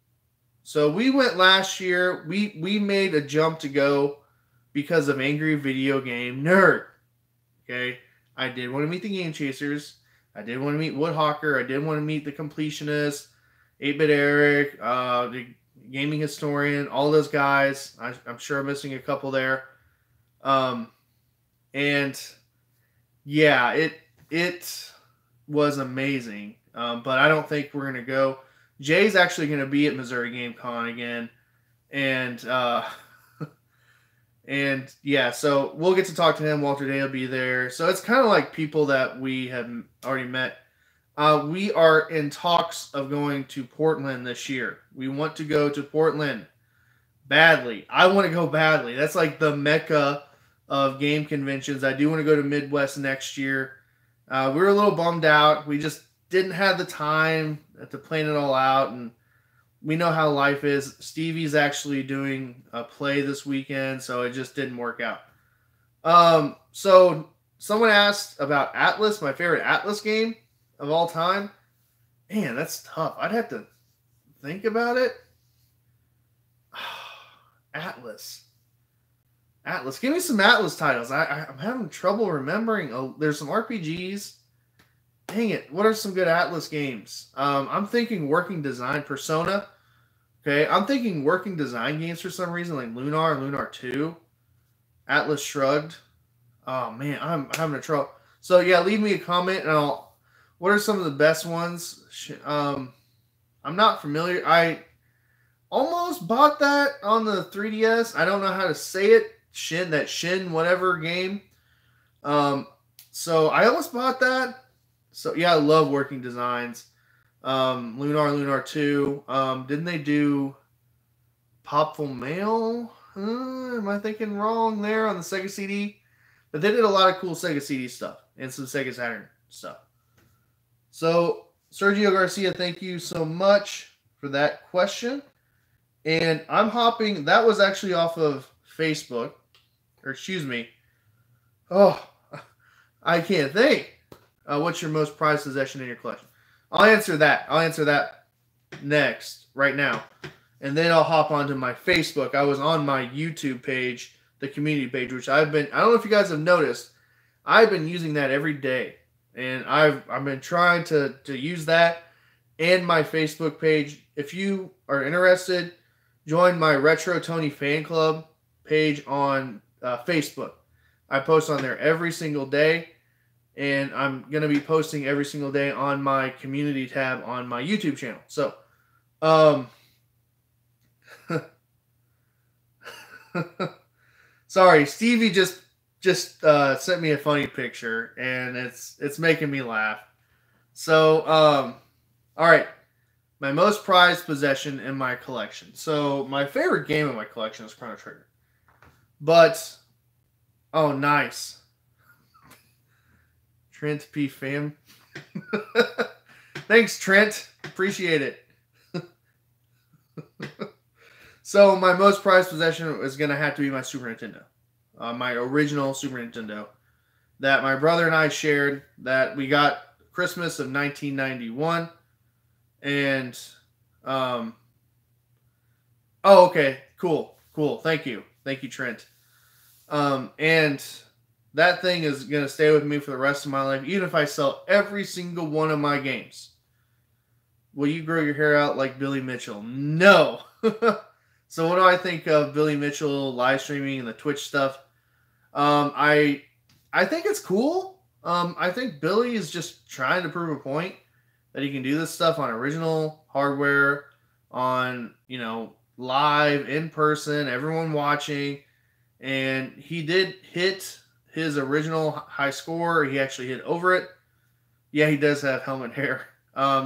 So we went last year. We made a jump to go because of Angry Video Game Nerd. Okay, I did want to meet the Game Chasers. I did want to meet Woodhawker. I did want to meet the Completionist, 8-Bit Eric, the Gaming Historian, all those guys. I'm sure I'm missing a couple there. And yeah, it was amazing. But I don't think we're gonna go. Jay's actually gonna be at Missouri GameCon again, and And yeah, so we'll get to talk to him. Walter Day will be there. So it's kind of like people that we have already met. We are in talks of going to Portland this year. We want to go to Portland badly. I want to go badly. That's like the mecca of game conventions. I do want to go to Midwest next year. We were a little bummed out. We just didn't have the time to plan it all out, and we know how life is. Stevie's actually doing a play this weekend, so it just didn't work out. So someone asked about Atlas, my favorite Atlas game of all time. Man, that's tough. I'd have to think about it. Atlas. Give me some Atlas titles. I'm having trouble remembering. Oh, there's some RPGs. Dang it. What are some good Atlas games? I'm thinking working design. Persona. Okay. I'm thinking working design games for some reason, like Lunar 2. Atlas Shrugged. Oh, man. I'm having a trouble. So, yeah, leave me a comment, and what are some of the best ones? I'm not familiar. I almost bought that on the 3DS. I don't know how to say it. Shin whatever game. So I almost bought that. So yeah, I love working designs. Lunar 2. Didn't they do Popful Mail? Am I thinking wrong there on the Sega CD? But they did a lot of cool Sega CD stuff and some Sega Saturn stuff. So Sergio Garcia, thank you so much for that question. And I'm hopping. That was actually off of Facebook. Or excuse me. Oh, I can't think. What's your most prized possession in your collection? I'll answer that next, right now. And then I'll hop onto my Facebook. I was on my YouTube page, the community page, which I don't know if you guys have noticed, I've been using that every day. And I've been trying to use that and my Facebook page. If you are interested, join my Retro Tony fan club page on Facebook. I post on there every single day, and I'm going to be posting every single day on my community tab on my YouTube channel. So, sorry, Stevie just sent me a funny picture, and it's making me laugh. So, all right. My most prized possession in my collection. So, my favorite game in my collection is Chrono Trigger. But, oh, nice. Trent P. Fam. Thanks, Trent. Appreciate it. So, my most prized possession is going to have to be my Super Nintendo. My original Super Nintendo. That my brother and I shared. That we got Christmas of 1991. And, oh, okay. Cool. Thank you, Trent. And that thing is going to stay with me for the rest of my life, even if I sell every single one of my games. Will you grow your hair out like Billy Mitchell? No. So what do I think of Billy Mitchell live streaming and the Twitch stuff? I think it's cool. I think Billy is just trying to prove a point that he can do this stuff on original hardware, on, live, in person, everyone watching. And he did hit his original high score. He actually hit over it. Yeah, he does have helmet hair.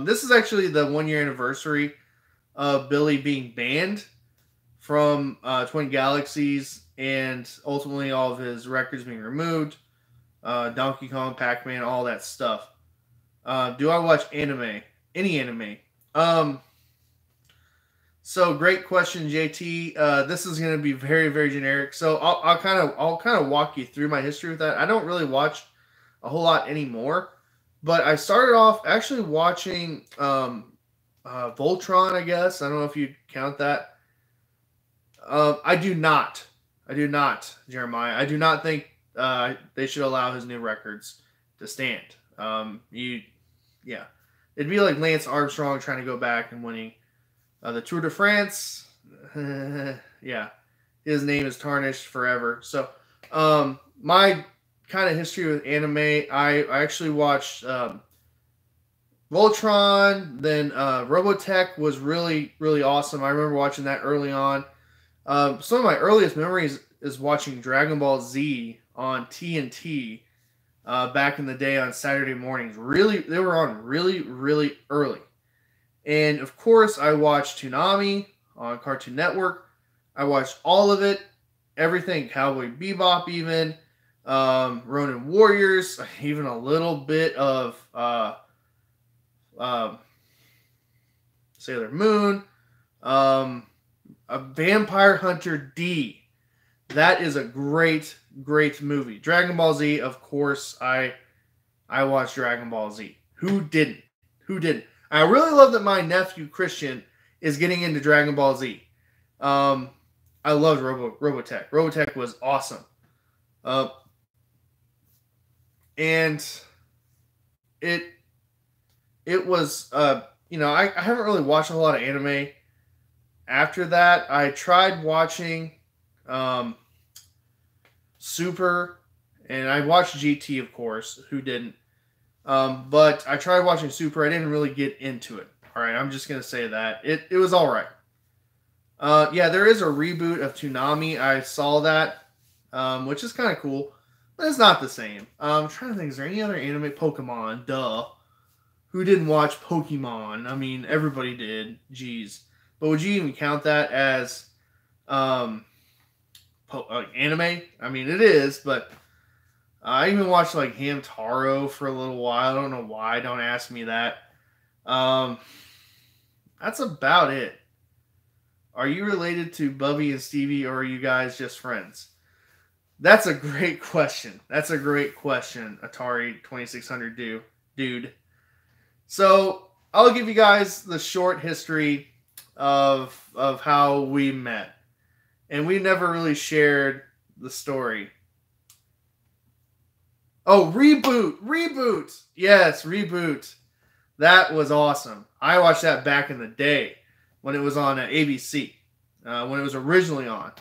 This is actually the 1-year anniversary of Billy being banned from Twin Galaxies, and ultimately all of his records being removed. Donkey Kong, Pac-Man, all that stuff. Do I watch anime? Any anime? So great question, JT. This is going to be very, very generic. So I'll kind of walk you through my history with that. I don't really watch a whole lot anymore, but I started off actually watching Voltron. I guess I don't know if you count that. I do not, Jeremiah. I do not think they should allow his new records to stand. It'd be like Lance Armstrong trying to go back and winning the Tour de France. Yeah, his name is tarnished forever. So, my kind of history with anime, I actually watched Voltron. Then Robotech was really, really awesome. I remember watching that early on. Some of my earliest memories is watching Dragon Ball Z on TNT back in the day on Saturday mornings. Really, they were on really, really early. And of course, I watched Toonami on Cartoon Network. I watched all of it, everything, Cowboy Bebop, even Ronin Warriors, even a little bit of Sailor Moon, a Vampire Hunter D. That is a great, great movie. Dragon Ball Z, of course, I watched Dragon Ball Z. Who didn't? Who didn't? I really love that my nephew Christian is getting into Dragon Ball Z. I loved Robotech. Robotech was awesome. And it was, you know, I haven't really watched a lot of anime after that. I tried watching Super, and I watched GT, of course. Who didn't? But I tried watching Super. I didn't really get into it. All right, I'm just going to say that. It was all right. Yeah, there is a reboot of Toonami. I saw that, which is kind of cool. But it's not the same. I'm trying to think, is there any other anime? Pokemon, duh. Who didn't watch Pokemon? I mean, everybody did. Jeez. But would you even count that as anime? I mean, it is, but I even watched like Hamtaro for a little while. I don't know why. Don't ask me that. That's about it. Are you related to Bubby and Stevie, or are you guys just friends? That's a great question. That's a great question, Atari 2600 dude. So I'll give you guys the short history of how we met. And we never really shared the story. Oh, Reboot. Yes, Reboot. That was awesome. I watched that back in the day when it was on ABC, when it was originally on.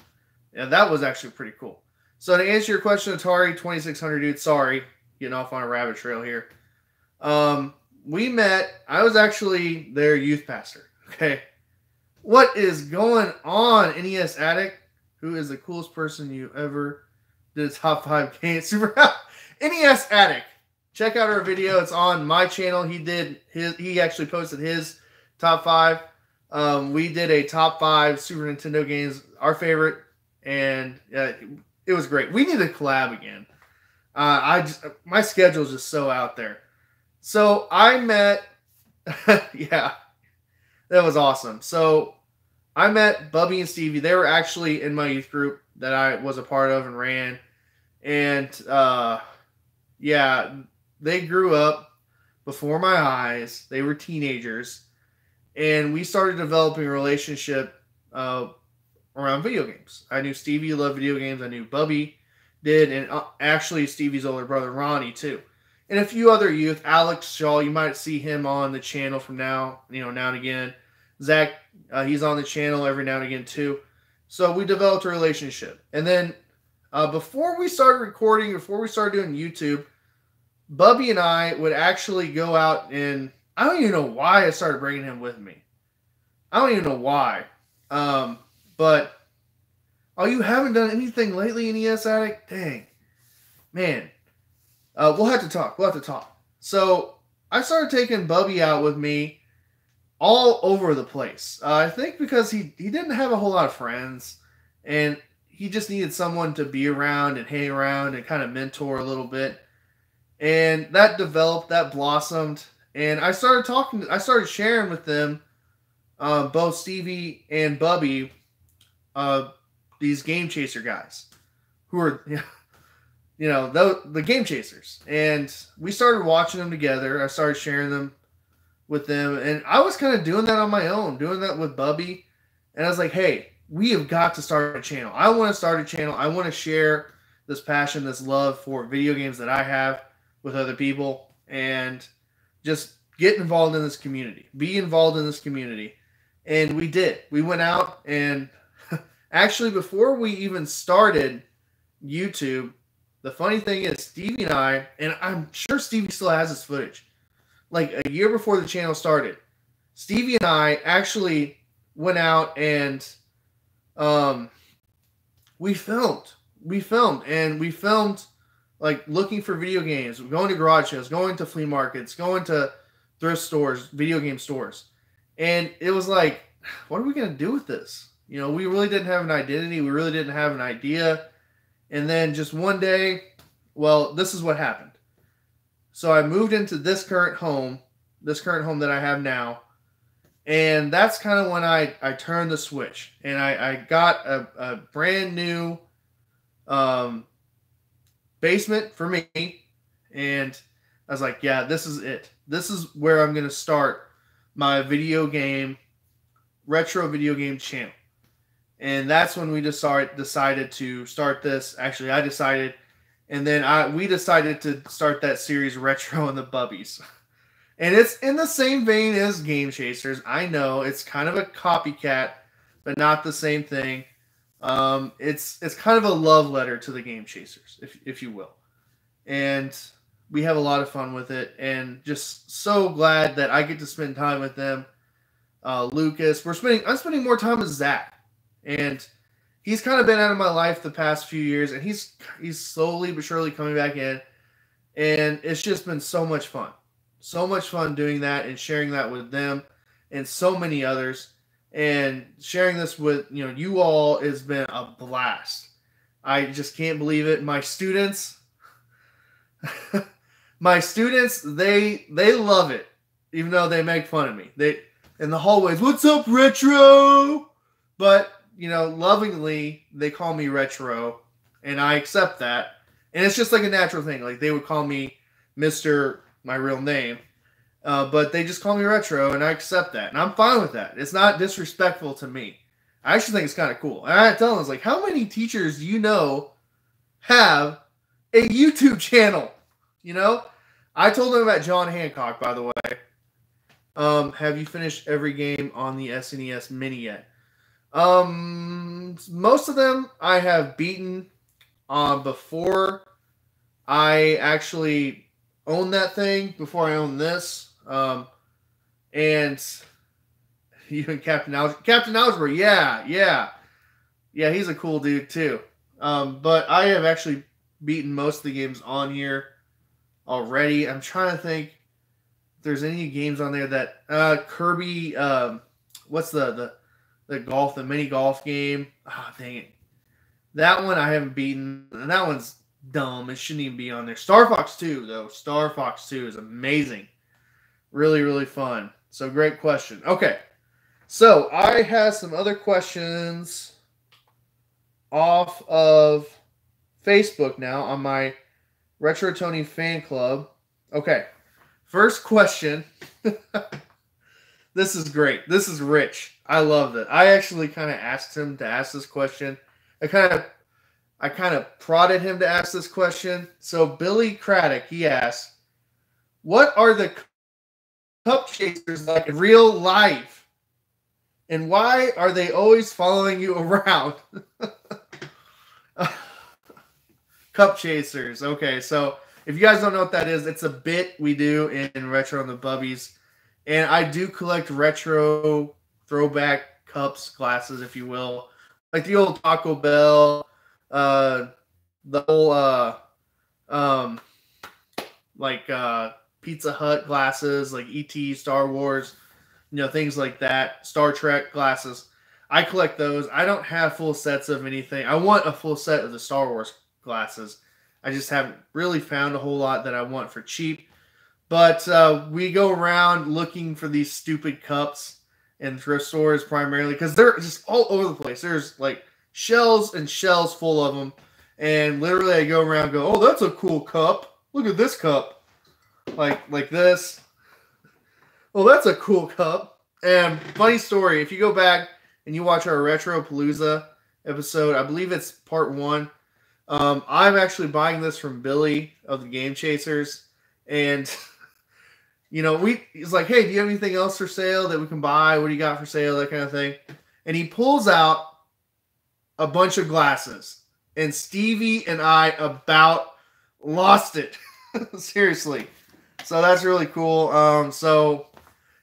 Yeah, that was actually pretty cool. So to answer your question, Atari 2600 dude, sorry, getting off on a rabbit trail here. We met, I was actually their youth pastor. Okay. What is going on, NES Addict? Who is the coolest person you ever did a top 5 game? Super NES Addict. Check out our video. It's on my channel. He actually posted his top 5. We did a top 5 Super Nintendo games, our favorite, and it was great. We need to collab again. My schedule is just so out there. So I met, yeah, that was awesome. So I met Bubby and Stevie. They were actually in my youth group that I was a part of and ran. And yeah, they grew up before my eyes. They were teenagers. And we started developing a relationship around video games. I knew Stevie loved video games. I knew Bubby did. And actually Stevie's older brother, Ronnie, too. And a few other youth. Alex Shaw, you might see him on the channel from now and again. Zach, he's on the channel every now and again, too. So we developed a relationship. And then before we started recording, before we started doing YouTube, Bubby and I would actually go out, and I don't even know why I started bringing him with me. I don't even know why. But, oh, you haven't done anything lately, NES Addict? Dang. Man. We'll have to talk. So I started taking Bubby out with me all over the place. I think because he didn't have a whole lot of friends, and he just needed someone to be around and hang around and kind of mentor a little bit. And that developed, that blossomed, and I started sharing with them, both Stevie and Bubby, these Game Chaser guys who are, the Game Chasers. And we started watching them together. I started sharing them with them. And I was kind of doing that on my own, doing that with Bubby. And I was like, hey, we have got to start a channel. I want to start a channel. I want to share this passion, this love for video games that I have with other people. And just get involved in this community. Be involved in this community. And we did. We went out, and actually before we even started YouTube, the funny thing is, Stevie and I, and I'm sure Stevie still has this footage, like a year before the channel started, Stevie and I actually went out and we filmed. And we filmed like looking for video games, going to garage sales, going to flea markets, going to thrift stores, video game stores. And it was like, what are we going to do with this? You know, we really didn't have an identity. We really didn't have an idea. And then just one day, well, this is what happened. So I moved into this current home that I have now. And that's kind of when I turned the switch. And I got a brand new basement for me. And I was like, yeah, this is it. This is where I'm going to start my retro video game channel. And that's when we decided to start this. Actually, I decided, and then we decided to start that series, Retro and the Bubbies. And it's in the same vein as Game Chasers. I know it's kind of a copycat, but not the same thing. It's kind of a love letter to the Game Chasers, if you will. And we have a lot of fun with it, and just so glad that I get to spend time with them. Lucas, I'm spending more time with Zach, and he's kind of been out of my life the past few years, and he's slowly but surely coming back in, and it's just been so much fun doing that and sharing that with them and so many others, and sharing this with you all has been a blast. I just can't believe it. My students they love it, even though they make fun of me. They in the hallways, "What's up, Retro?" But lovingly they call me Retro, and I accept that. And it's just like a natural thing. Like they would call me Mr. my real name, but they just call me Retro, and I accept that, and I'm fine with that. It's not disrespectful to me. I actually think it's kind of cool. And I tell them, I was like, how many teachers do you know have a YouTube channel? I told them about John Hancock, by the way. Have you finished every game on the SNES Mini yet? Most of them I have beaten before I actually owned that thing, before I owned this. And even Captain Algebra, yeah, he's a cool dude too. But I have actually beaten most of the games on here already. I'm trying to think if there's any games on there that Kirby, what's the mini golf game? Oh, dang it. That one I haven't beaten, and that one's dumb. It shouldn't even be on there. Star Fox 2, though. Star Fox 2 is amazing. Really, really fun. So, great question. Okay. So, I have some other questions off of Facebook now on my Retro Tony fan club. Okay. First question. This is great. This is rich. I love that. I actually kind of asked him to ask this question. I kind of prodded him to ask this question. So Billy Craddock, he asked, what are the cup chasers like in real life? And why are they always following you around? Cup chasers. Okay, so if you guys don't know what that is, it's a bit we do in Retro and the Bubbies. And I do collect retro throwback cups, glasses, if you will. Like the old Taco Bell, the whole Pizza Hut glasses, like E.T., Star Wars, things like that. Star Trek glasses. I collect those. I don't have full sets of anything. I want a full set of the Star Wars glasses. I just haven't really found a whole lot that I want for cheap. But we go around looking for these stupid cups in thrift stores primarily because they're just all over the place. There's like shelves and shelves full of them. And literally I go around and go, oh, that's a cool cup. Look at this cup. Like this. Oh, that's a cool cup. And funny story, if you go back and you watch our Retro Palooza episode, I believe it's part 1. I'm actually buying this from Billy of the Game Chasers. And he's like, hey, do you have anything else for sale that we can buy? What do you got for sale? That kind of thing. And he pulls out a bunch of glasses. And Stevie and I about lost it. Seriously. So that's really cool. So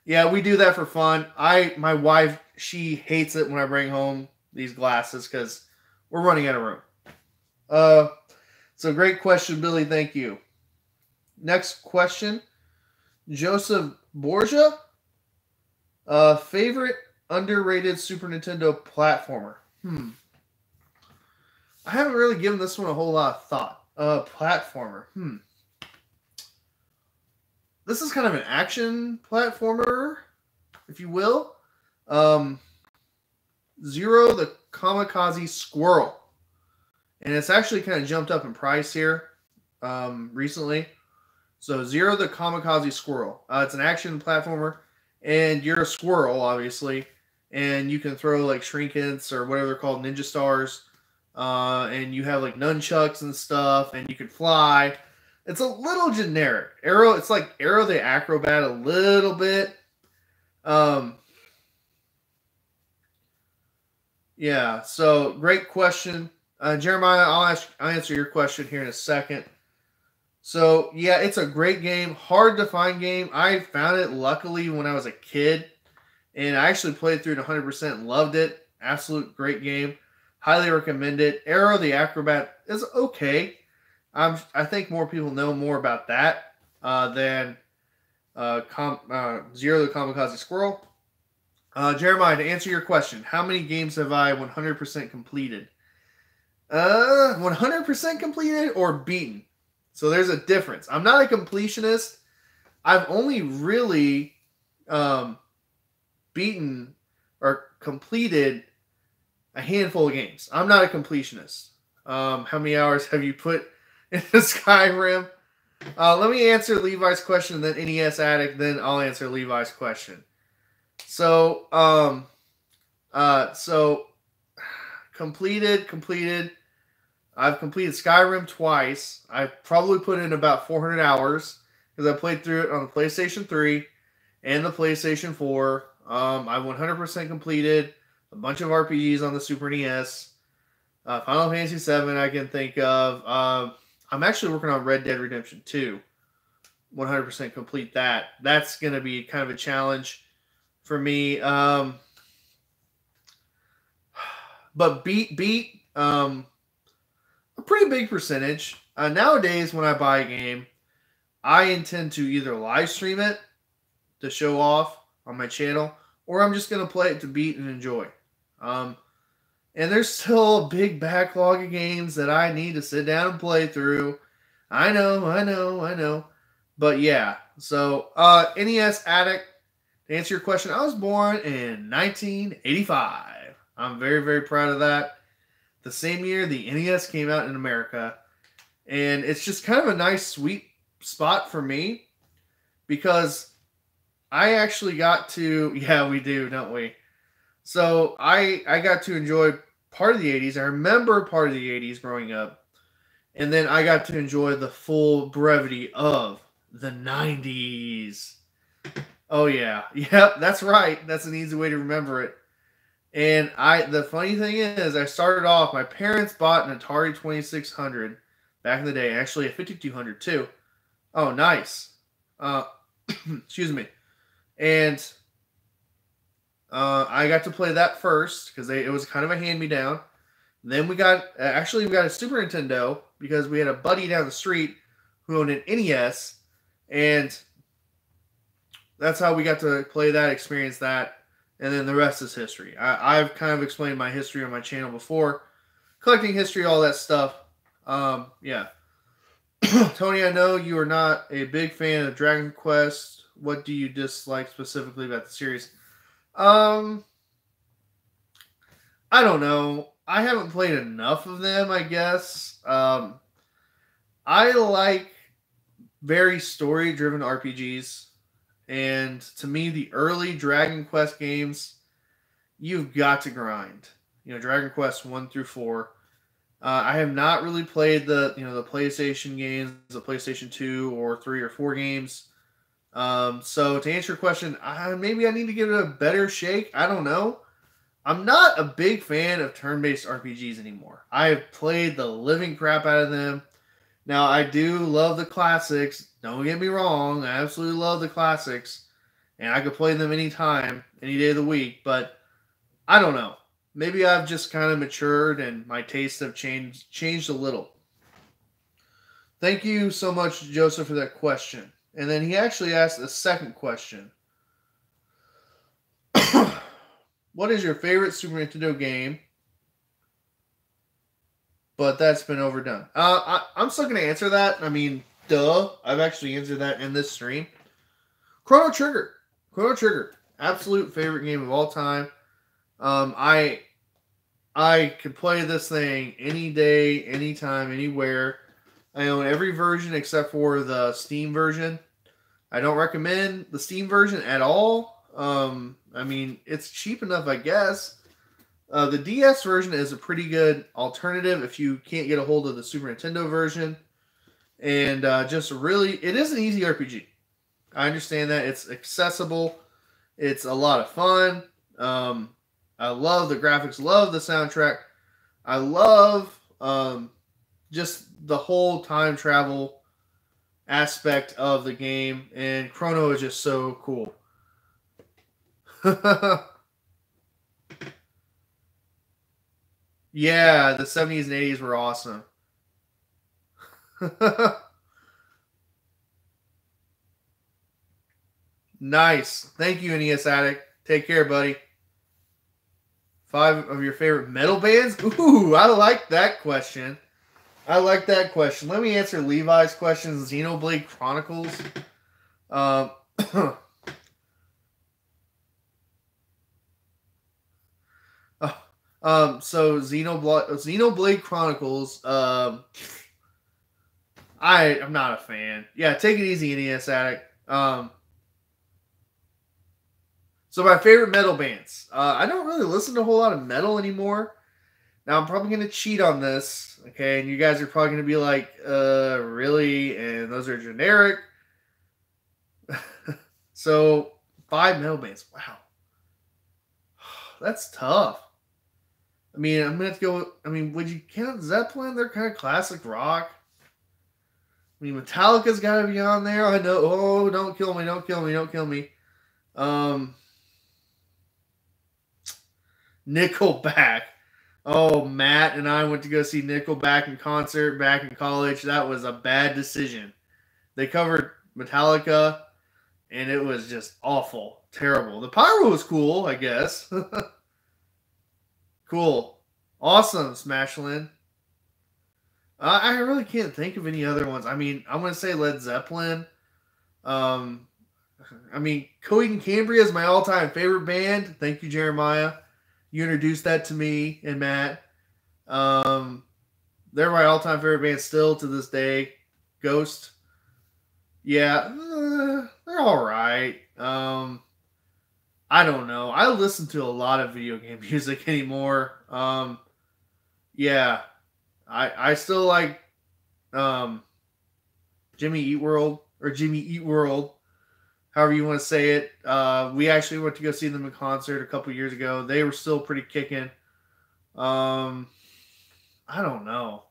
yeah, we do that for fun. My wife, she hates it when I bring home these glasses because We're running out of room. So great question, Billy. Thank you. Next question, Joseph Borgia. Favorite underrated Super Nintendo platformer? I haven't really given this one a whole lot of thought. Platformer. This is kind of an action platformer, if you will. Zero the Kamikaze Squirrel. And it's actually kind of jumped up in price here recently. So Zero the Kamikaze Squirrel. It's an action platformer, and you're a squirrel, obviously, and you can throw like shrinkets or whatever they're called, ninja stars, and you have like nunchucks and stuff, and you can fly. It's a little generic. It's like Arrow the Acrobat a little bit. Yeah, so great question. Jeremiah, I'll answer your question here in a second. So, yeah, it's a great game. Hard to find game. I found it, luckily, when I was a kid. And I actually played through it 100% and loved it. Absolute great game. Highly recommend it. Arrow the Acrobat is okay. I think more people know more about that than Zero the Kamikaze Squirrel. Jeremiah, to answer your question, how many games have I 100% completed? 100% completed or beaten? So there's a difference. I'm not a completionist. I've only really beaten or completed a handful of games. I'm not a completionist. How many hours have you put into Skyrim? Let me answer Levi's question, then NES Addict, then I'll answer Levi's question. So, completed. I've completed Skyrim twice. I've probably put in about 400 hours because I played through it on the PlayStation 3 and the PlayStation 4. I 100% completed a bunch of RPGs on the Super NES. Final Fantasy 7 I can think of. I'm actually working on Red Dead Redemption 2. 100% complete that. That's going to be kind of a challenge for me. But beat a pretty big percentage. Nowadays, when I buy a game, I intend to either live stream it to show off on my channel, or I'm just going to play it to beat and enjoy. And there's still a big backlog of games that I need to sit down and play through. I know. But yeah, so NES Addict, to answer your question, I was born in 1985. I'm very, very proud of that. The same year the NES came out in America. And it's just kind of a nice, sweet spot for me because I actually got to, yeah, we do, don't we? So I got to enjoy part of the 80s. I remember part of the 80s growing up. And then I got to enjoy the full brevity of the 90s. Oh, yeah. Yep, that's right. That's an easy way to remember it. And the funny thing is, I started off, my parents bought an Atari 2600 back in the day. Actually, a 5200 too. Oh, nice. Excuse me. And I got to play that first because it was kind of a hand-me-down. Then we got a Super Nintendo because we had a buddy down the street who owned an NES, and that's how we got to play that, experience that, and then the rest is history. I've kind of explained my history on my channel before, collecting history, all that stuff. Yeah. Tony, I know you are not a big fan of Dragon Quest. What do you dislike specifically about the series? I don't know. I haven't played enough of them, I guess. I like very story-driven RPGs. And to me, the early Dragon Quest games, you've got to grind. You know, Dragon Quest 1 through 4. I have not really played the PlayStation games, the PlayStation 2 or 3 or 4 games. So to answer your question, maybe I need to give it a better shake. I don't know. I'm not a big fan of turn-based RPGs anymore. I have played the living crap out of them. Now, I do love the classics. Don't get me wrong. I absolutely love the classics. And I could play them anytime, any day of the week. But I don't know. maybe I've just kind of matured and my tastes have changed a little. Thank you so much, Joseph, for that question. And then he actually asked a second question. What is your favorite Super Nintendo game? But that's been overdone. I'm still going to answer that. I mean, duh. I've actually answered that in this stream. Chrono Trigger. Chrono Trigger. Absolute favorite game of all time. I could play this thing any day, anytime, anywhere. I own every version except for the Steam version. I don't recommend the Steam version at all. I mean, it's cheap enough, I guess. The DS version is a pretty good alternative if you can't get a hold of the Super Nintendo version. And just really, it is an easy RPG. I understand that. It's accessible. It's a lot of fun. I love the graphics, love the soundtrack. I love just the whole time travel aspect of the game. And Chrono is just so cool. Yeah, the 70s and 80s were awesome. Nice. Thank you, NES Addict. Take care, buddy. 5 of your favorite metal bands? Ooh, I like that question. I like that question. Let me answer Levi's question. Xenoblade Chronicles. So Xenoblade Chronicles. I'm not a fan. Yeah, take it easy, NES Addict. So my favorite metal bands. I don't really listen to a whole lot of metal anymore. Now I'm probably gonna cheat on this, okay? And you guys are probably gonna be like, really? And those are generic. So 5 metal bands. Wow, that's tough. I mean, I'm gonna have to go. I mean, would you count Zeppelin? They're kind of classic rock. I mean, Metallica's got to be on there. I know. Oh, don't kill me! Don't kill me! Don't kill me! Nickelback. Oh, Matt and I went to go see Nickelback in concert back in college. That was a bad decision. They covered Metallica, and it was just awful, terrible. The pyro was cool, I guess. Cool. Awesome, Smashlin. I really can't think of any other ones. I mean, I'm going to say Led Zeppelin. I mean, Coheed and Cambria is my all-time favorite band. Thank you, Jeremiah. You introduced that to me and Matt. They're my all-time favorite band still to this day. Ghost. Yeah, they're all right. I don't know. I listen to a lot of video game music anymore. Yeah, I still like Jimmy Eat World or Jimmy Eat World, however you want to say it. We actually went to go see them in concert a couple years ago. They were still pretty kicking. I don't know.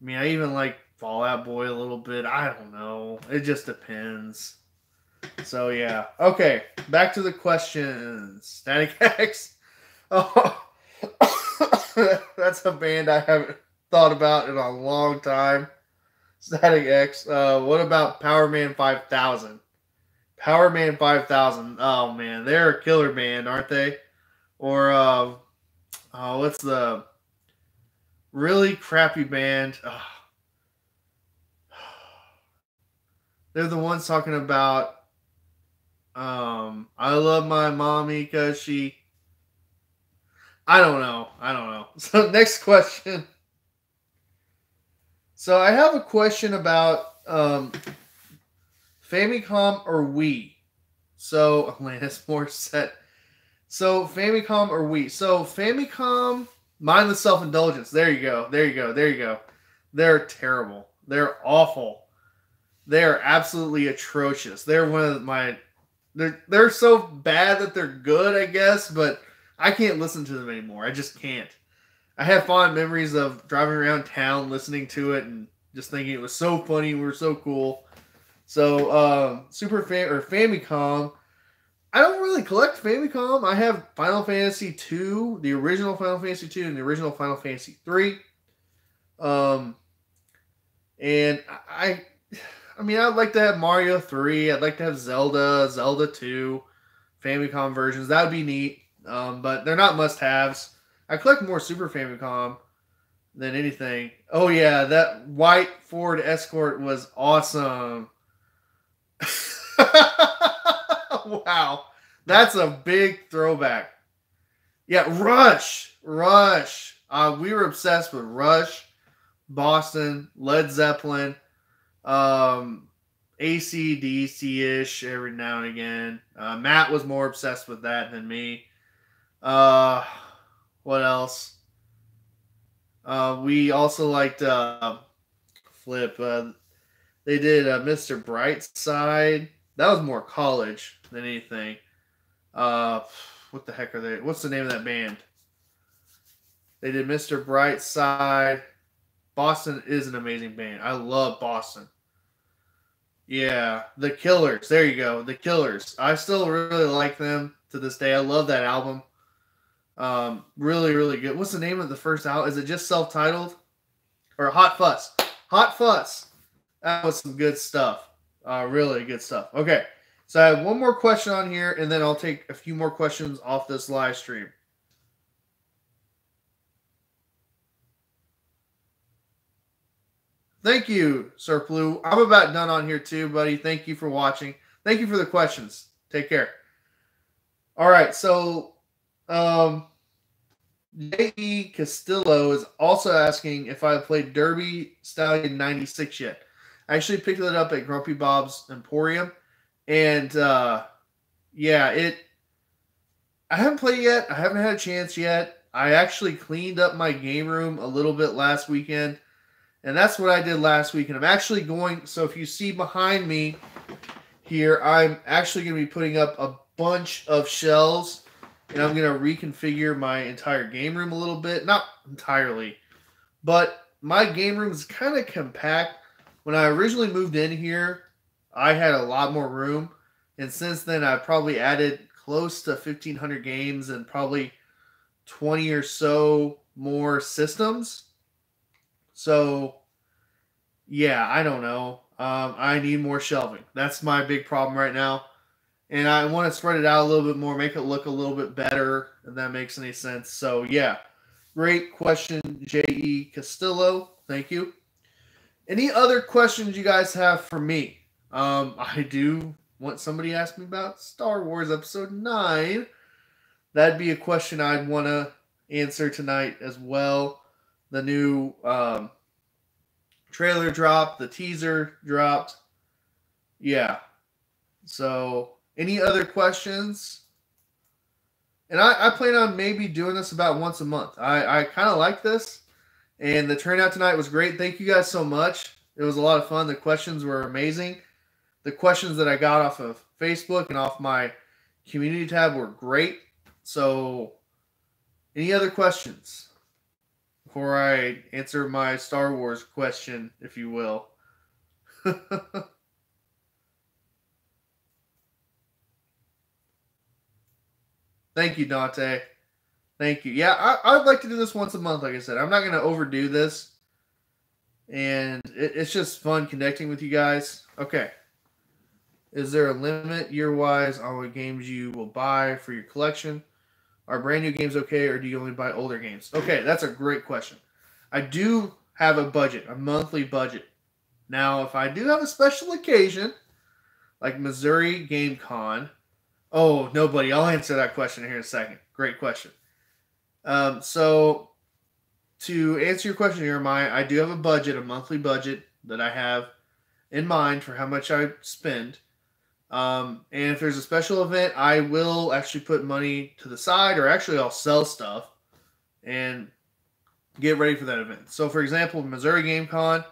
I mean, I even like Fall Out Boy a little bit. I don't know. It just depends. So yeah. Okay, back to the questions. Static X. Oh, that's a band I haven't thought about in a long time. Static X. What about Power Man 5000? Power Man 5000. Oh man, they're a killer band, aren't they? Or what's the really crappy band? They're the ones talking about I love my mommy because she. I don't know. So next question. So I have a question about Famicom or Wii. So Alanis Morissette. So Famicom or Wii. So Famicom, mindless self-indulgence. There you go. They're terrible. They're awful. They're absolutely atrocious. They're one of my. They're so bad that they're good, I guess, but I can't listen to them anymore. I just can't. I have fond memories of driving around town listening to it and just thinking it was so funny. We were so cool. So Famicom. I don't really collect Famicom. I have Final Fantasy 2, the original Final Fantasy 2, and the original Final Fantasy 3. And I mean, I'd like to have Mario 3. I'd like to have Zelda 2, Famicom versions. That would be neat. But they're not must-haves. I collect more Super Famicom than anything. Oh yeah, that white Ford Escort was awesome. Wow. That's a big throwback. Yeah, Rush. Rush. We were obsessed with Rush, Boston, Led Zeppelin, AC/DC-ish every now and again. Matt was more obsessed with that than me. What else? We also liked Flip. They did Mr. Brightside. That was more college than anything. What the heck are they? What's the name of that band? They did Mr. Brightside. Boston is an amazing band. I love Boston. Yeah, The Killers. There you go. The Killers. I still really like them to this day. I love that album. Really, really good. What's the name of the first album? Is it just self-titled? Or Hot Fuss? Hot Fuss. That was some good stuff. Really good stuff. Okay. So I have one more question on here, and then I'll take a few more questions off this live stream. Thank you, Sir Blue. I'm about done on here too, buddy. Thank you for watching. Thank you for the questions. Take care. All right, so J.E. Castillo is also asking if I played Derby Stallion 96 yet. I actually picked it up at Grumpy Bob's Emporium, and yeah, I haven't played it yet. I haven't had a chance yet. I actually cleaned up my game room a little bit last weekend. And that's what I did last week. And I'm actually going, so if you see behind me here, I'm actually going to be putting up a bunch of shelves. And I'm going to reconfigure my entire game room a little bit. Not entirely. But my game room is kind of compact. When I originally moved in here, I had a lot more room. And since then, I've probably added close to 1,500 games and probably 20 or so more systems. So, yeah, I don't know. I need more shelving. That's my big problem right now. And I want to spread it out a little bit more, make it look a little bit better, if that makes any sense. So, yeah, great question, J.E. Castillo. Thank you. Any other questions you guys have for me? I do want somebody to ask me about Star Wars Episode 9. That'd be a question I'd want to answer tonight as well. The new trailer dropped. The teaser dropped. Yeah. So, any other questions? And I plan on maybe doing this about once a month. I kind of like this. And the turnout tonight was great. Thank you guys so much. It was a lot of fun. The questions were amazing. The questions that I got off of Facebook and off my community tab were great. So, any other questions before I answer my Star Wars question, if you will? Thank you, Dante. Thank you. Yeah, I'd like to do this once a month, like I said. I'm not going to overdo this. And it's just fun connecting with you guys. Okay. Is there a limit year-wise on what games you will buy for your collection? Are brand new games okay, or do you only buy older games? Okay, that's a great question. I do have a budget, a monthly budget. Now, if I do have a special occasion, like Missouri Game Con, oh, nobody. I'll answer that question here in a second. Great question. So, to answer your question, Jeremiah, I do have a budget, a monthly budget that I have in mind for how much I spend. And if there's a special event, I will actually put money to the side, or actually I'll sell stuff and get ready for that event. So, for example, Missouri Game Con,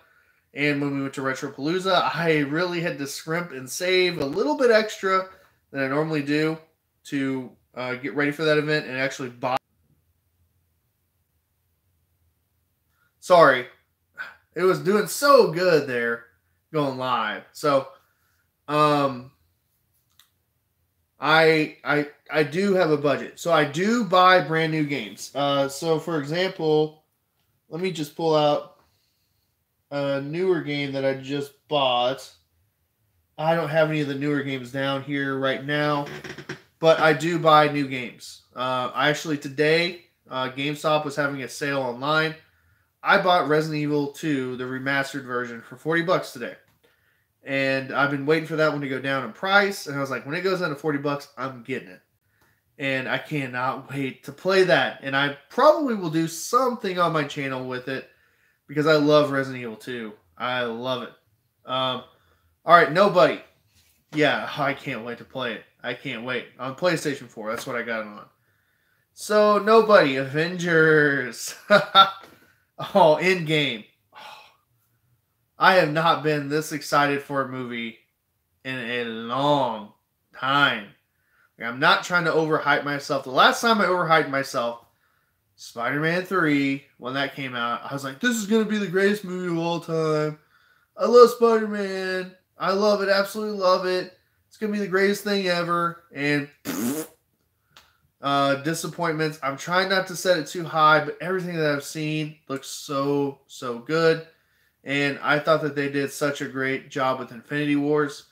and when we went to Retropalooza, I really had to scrimp and save a little bit extra than I normally do to get ready for that event and actually buy. Sorry, it was doing so good there going live. So, I do have a budget, so I do buy brand new games. So for example, let me just pull out a newer game that I just bought. I don't have any of the newer games down here right now, but I do buy new games. I actually today, GameStop was having a sale online. I bought Resident Evil 2, the remastered version, for $40 today. And I've been waiting for that one to go down in price. And I was like, when it goes down to $40, I'm getting it. And I cannot wait to play that. And I probably will do something on my channel with it because I love Resident Evil 2. I love it. All right, Nobody. Yeah, I can't wait to play it. I can't wait. On PlayStation 4, that's what I got it on. So, Nobody, Avengers. Oh, Endgame. I have not been this excited for a movie in a long time. I'm not trying to overhype myself. The last time I overhyped myself, Spider-Man 3, when that came out, I was like, this is going to be the greatest movie of all time. I love Spider-Man. I love it. Absolutely love it. It's going to be the greatest thing ever. And disappointments. I'm trying not to set it too high, but everything that I've seen looks so good. And I thought that they did such a great job with Infinity Wars.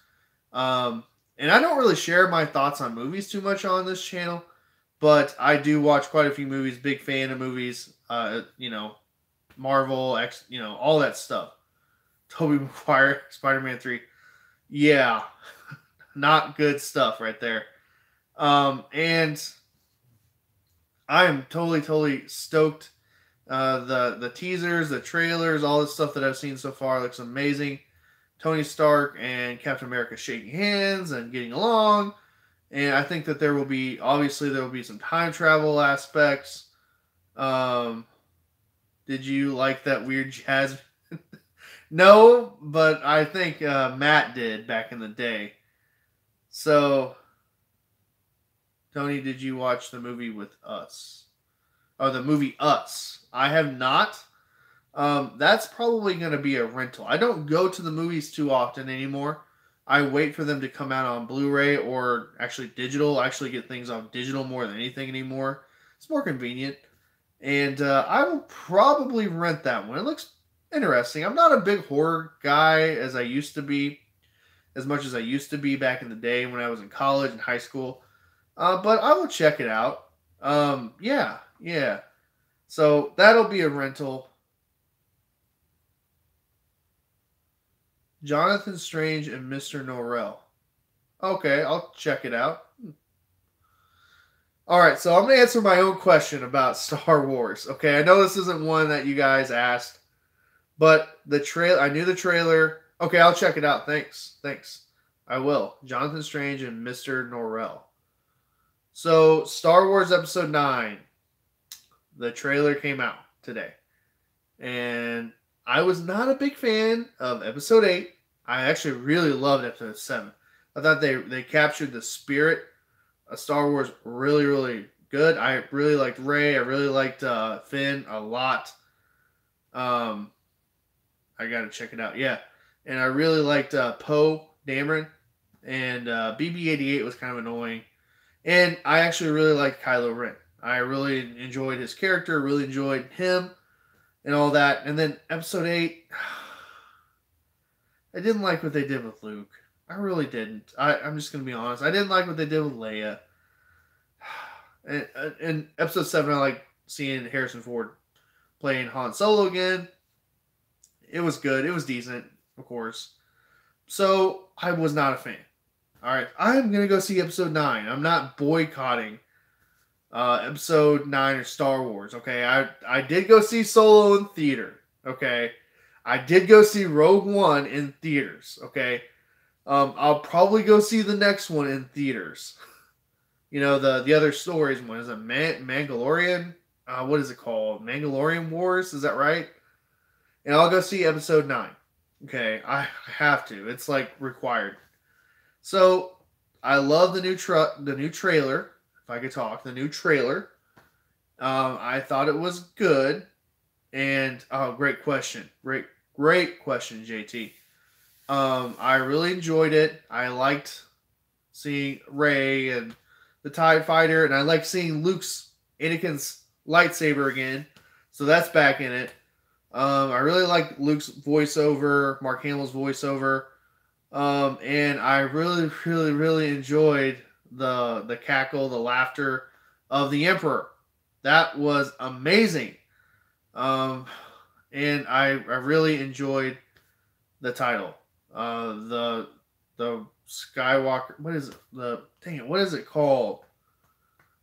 And I don't really share my thoughts on movies too much on this channel, but I do watch quite a few movies. Big fan of movies. Marvel, all that stuff. Tobey Maguire, Spider-Man 3. Yeah, not good stuff right there. And I am totally stoked. The teasers, the trailers, all the stuff that I've seen so far looks amazing. Tony Stark and Captain America shaking hands and getting along. And I think that there will be some time travel aspects. Did you like that weird jazz? No, but I think Matt did back in the day. So, Tony, did you watch the movie with us? Oh, the movie Us. I have not. That's probably going to be a rental. I don't go to the movies too often anymore. I wait for them to come out on Blu-ray or actually digital. I actually get things on digital more than anything anymore. It's more convenient. And I will probably rent that one. It looks interesting. I'm not a big horror guy as I used to be, as much as I used to be back in the day when I was in college and high school. But I will check it out. Yeah. So that'll be a rental. Jonathan Strange and Mr. Norrell. Okay, I'll check it out. All right, so I'm going to answer my own question about Star Wars. Okay, I know this isn't one that you guys asked, but I knew the trailer. Okay, I'll check it out. Thanks. I will. Jonathan Strange and Mr. Norrell. So, Star Wars Episode 9. The trailer came out today. And I was not a big fan of Episode 8. I actually really loved Episode 7. I thought they captured the spirit of Star Wars really good. I really liked Rey. I really liked Finn a lot. I got to check it out. Yeah. And I really liked Poe Dameron. And BB-88 was kind of annoying. And I actually really liked Kylo Ren. I really enjoyed his character, really enjoyed him and all that. And then Episode 8, I didn't like what they did with Luke. I really didn't. I'm just going to be honest. I didn't like what they did with Leia. And Episode 7, I like seeing Harrison Ford playing Han Solo again. It was good. It was decent, of course. So, I was not a fan. Alright, I'm going to go see Episode 9. I'm not boycotting Episode 9 or Star Wars, okay? I did go see Solo in theater, okay? I did go see Rogue One in theaters, okay? I'll probably go see the next one in theaters. You know, the other stories one. Is it Mandalorian? What is it called? Mandalorian Wars? Is that right? And I'll go see Episode 9. Okay, I have to. It's like required. So, I love the new trailer. If I could talk, the new trailer. I thought it was good. And, great question. Great question, JT. I really enjoyed it. I liked seeing Rey and the TIE Fighter, and I like seeing Anakin's lightsaber again. So that's back in it. I really like Luke's voiceover, Mark Hamill's voiceover. And I really, really, really enjoyed the cackle, the laughter of the Emperor. That was amazing. And I really enjoyed the title. The Skywalker. What is it? What is it called?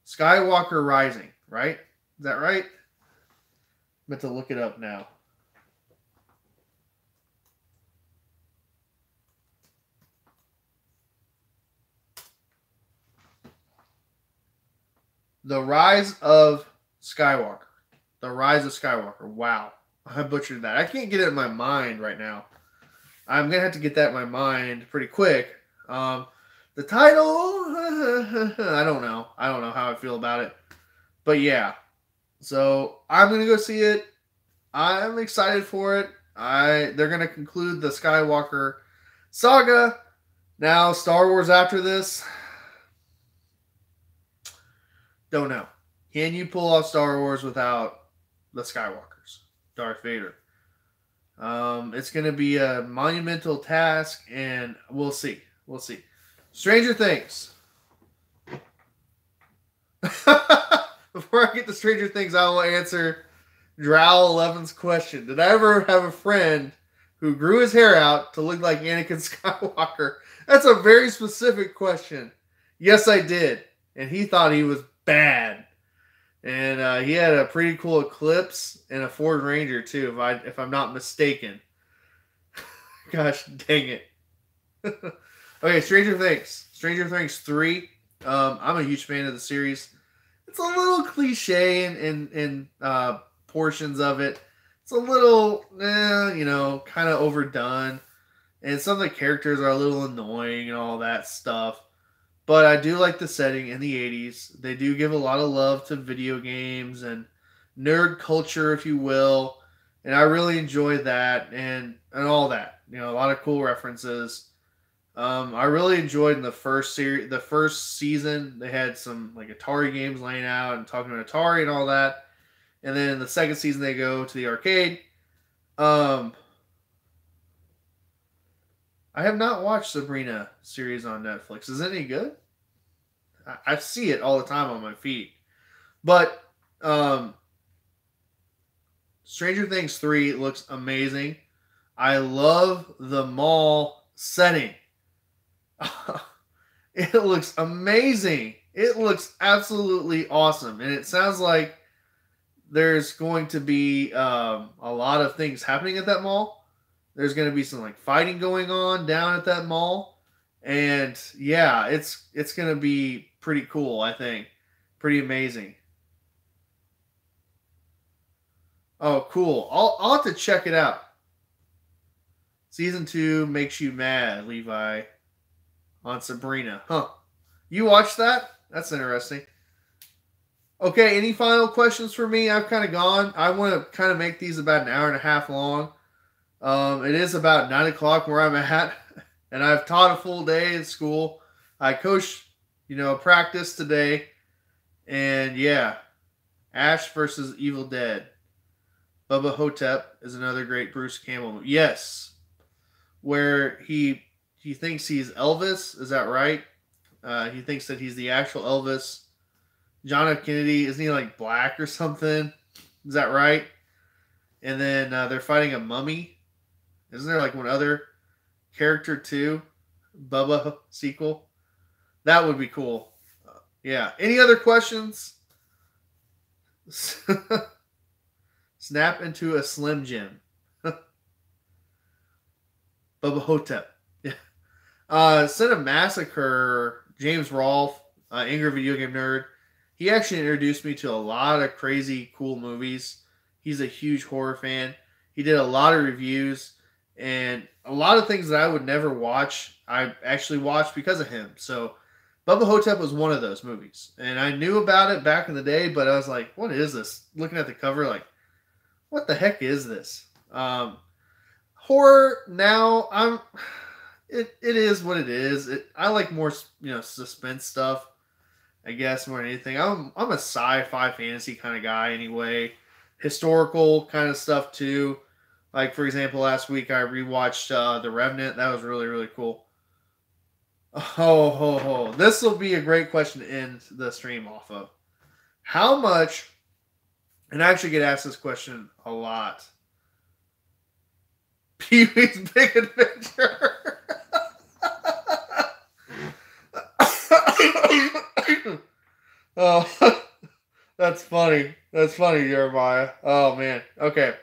Skywalker Rising, right? Is that right? I'm meant to look it up now. The Rise of Skywalker. The Rise of Skywalker. Wow. I butchered that. I can't get it in my mind right now. I'm going to have to get that in my mind pretty quick. The title, I don't know. I don't know how I feel about it. But yeah. So I'm going to go see it. I'm excited for it. They're going to conclude the Skywalker saga. Now, Star Wars after this, don't know. Can you pull off Star Wars without the Skywalkers? Darth Vader. It's going to be a monumental task, and we'll see. We'll see. Stranger Things. Before I get to Stranger Things, I will answer Drow 11's question. Did I ever have a friend who grew his hair out to look like Anakin Skywalker? That's a very specific question. Yes, I did. And he thought he was bad. And he had a pretty cool Eclipse and a Ford Ranger too, if I'm not mistaken. Gosh dang it. Okay, Stranger Things. Stranger Things 3. I'm a huge fan of the series. It's a little cliche in portions of it. It's a little, kind of overdone. And some of the characters are a little annoying and all that stuff. But I do like the setting in the 80s. They do give a lot of love to video games and nerd culture, if you will. And I really enjoyed that and all that. A lot of cool references. I really enjoyed in the first season. They had some like Atari games laying out and talking about Atari and all that. And then in the second season, they go to the arcade. I have not watched Sabrina series on Netflix. Is it any good? I see it all the time on my feed. But Stranger Things 3 looks amazing. I love the mall setting. It looks amazing. It looks absolutely awesome. And it sounds like there's going to be a lot of things happening at that mall. There's going to be some like fighting going on down at that mall. And yeah, it's going to be pretty cool, I think. Pretty amazing. Oh, cool. I'll have to check it out. Season 2 makes you mad, Levi, on Sabrina. Huh. You watched that? That's interesting. Okay, any final questions for me? I've kind of gone. I want to kind of make these about an hour and a half long. It is about 9 o'clock where I'm at, and I've taught a full day in school. I coached, practice today, and yeah, Ash versus Evil Dead. Bubba Hotep is another great Bruce Campbell movie. Yes, where he thinks he's Elvis. Is that right? He thinks that he's the actual Elvis. John F. Kennedy, isn't he like black or something? Is that right? And then they're fighting a mummy. Isn't there like one other character too? Bubba sequel? That would be cool. Yeah. Any other questions? Snap into a Slim Jim. Bubba Hotep. Yeah. Cinemassacre, James Rolfe, Angry Video Game Nerd. He actually introduced me to a lot of crazy, cool movies. He's a huge horror fan. He did a lot of reviews. And a lot of things that I would never watch, I actually watched because of him. So, Bubba Hotep was one of those movies. And I knew about it back in the day, but I was like, what is this? Looking at the cover, like, what the heck is this? Horror, now, it is what it is. I like more suspense stuff, I guess, more than anything. I'm a sci-fi fantasy kind of guy anyway. Historical kind of stuff too. Like for example, last week I rewatched The Revenant. That was really really cool. Ho ho ho! This will be a great question to end the stream off of. How much? And I actually get asked this question a lot. Pee Wee's Big Adventure. Oh, that's funny. That's funny, Jeremiah. Oh man. Okay,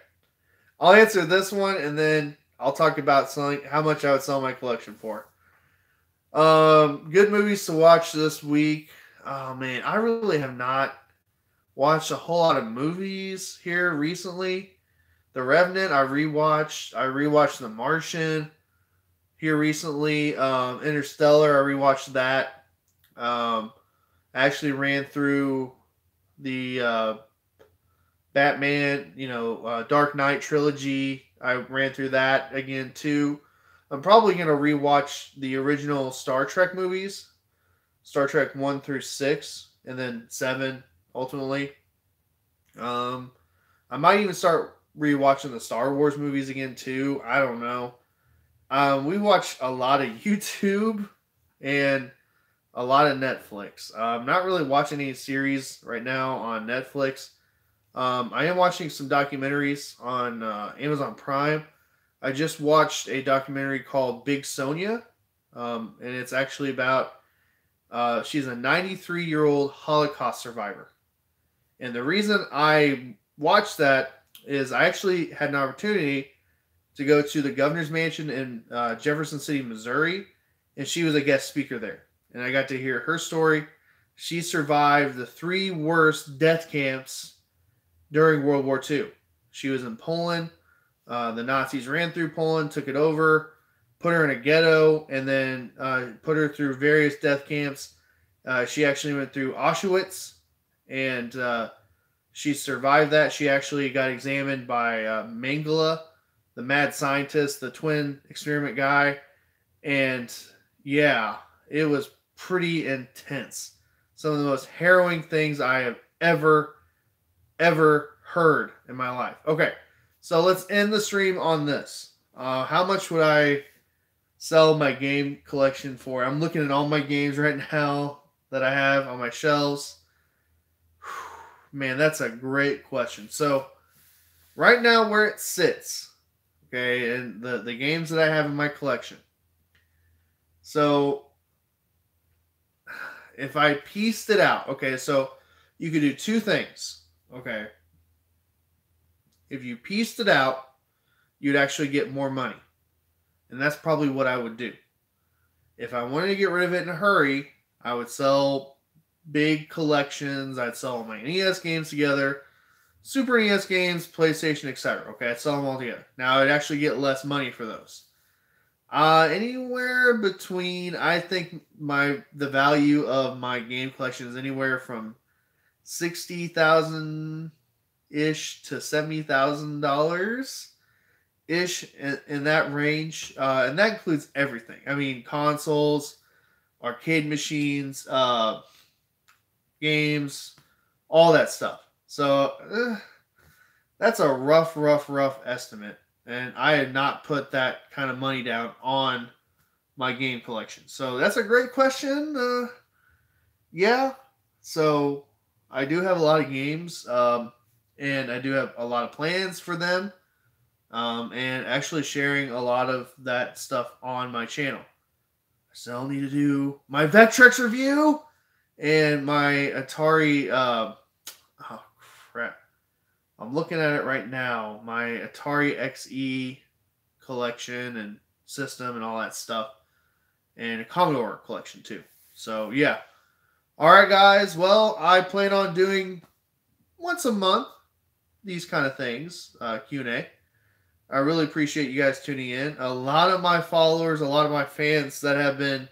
I'll answer this one, and then I'll talk about selling how much I would sell my collection for. Good movies to watch this week. Oh man, I really have not watched a whole lot of movies here recently. The Revenant, I rewatched. I rewatched The Martian here recently. Interstellar, I rewatched that. I actually ran through the Batman, Dark Knight trilogy. I ran through that again too. I'm probably gonna rewatch the original Star Trek movies, Star Trek 1 through 6, and then 7 ultimately. I might even start rewatching the Star Wars movies again too. I don't know. We watch a lot of YouTube and a lot of Netflix. I'm not really watching any series right now on Netflix. I am watching some documentaries on Amazon Prime. I just watched a documentary called Big Sonia, and it's actually about she's a 93-year-old Holocaust survivor. And the reason I watched that is I actually had an opportunity to go to the governor's mansion in Jefferson City, Missouri, and she was a guest speaker there. And I got to hear her story. She survived the 3 worst death camps during World War II. She was in Poland. The Nazis ran through Poland, took it over, put her in a ghetto, and then put her through various death camps. She actually went through Auschwitz, and she survived that. She actually got examined by Mengele, the mad scientist, the twin experiment guy. And yeah, it was pretty intense. Some of the most harrowing things I have ever heard in my life. Okay, so let's end the stream on this. How much would I sell my game collection for? I'm looking at all my games right now that I have on my shelves. Man, that's a great question. So right now where it sits, okay, and the games that I have in my collection. So if I pieced it out, okay, so you could do 2 things, okay. If you pieced it out, you'd actually get more money. And that's probably what I would do. If I wanted to get rid of it in a hurry, I would sell big collections. I'd sell all my NES games together, Super NES games, PlayStation, etc. Okay, I'd sell them all together. Now I'd actually get less money for those. Anywhere between, I think the value of my game collection is anywhere from $60,000 ish to $70,000 ish in that range, and that includes everything. I mean, consoles, arcade machines, games, all that stuff. So that's a rough estimate, and I had not put that kind of money down on my game collection. So that's a great question. Yeah, so I do have a lot of games, and I do have a lot of plans for them, and actually sharing a lot of that stuff on my channel. I still need to do my Vectrex review and my Atari. Oh crap! I'm looking at it right now. My Atari XE collection and system and all that stuff, and a Commodore collection too. So yeah. All right, guys. Well, I plan on doing once a month these kind of things, Q&A. I really appreciate you guys tuning in. A lot of my followers, a lot of my fans that have been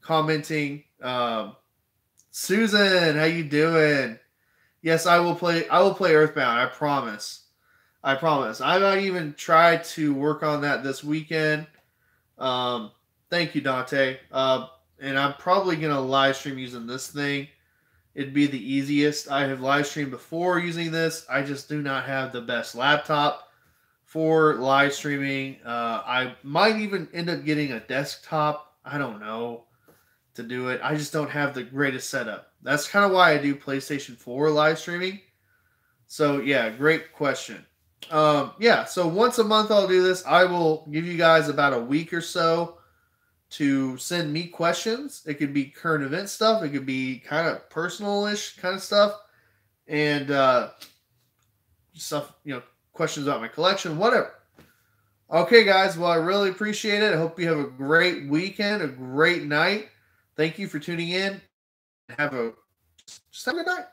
commenting. Susan, how you doing? Yes, I will play Earthbound. I promise. I might even try to work on that this weekend. Thank you, Dante. And I'm probably gonna live stream using this thing. It'd be the easiest. I have live streamed before using this. I just do not have the best laptop for live streaming. I might even end up getting a desktop. I don't know to do it. I just don't have the greatest setup. That's kind of why I do PlayStation 4 live streaming. So yeah, great question. Yeah, so once a month I'll do this. I will give you guys about a week or so to send me questions. It could be current event stuff. It could be kind of personal-ish kind of stuff, and stuff, questions about my collection, whatever. Okay, guys. Well, I really appreciate it. I hope you have a great weekend, a great night. Thank you for tuning in. Have a just have a good night.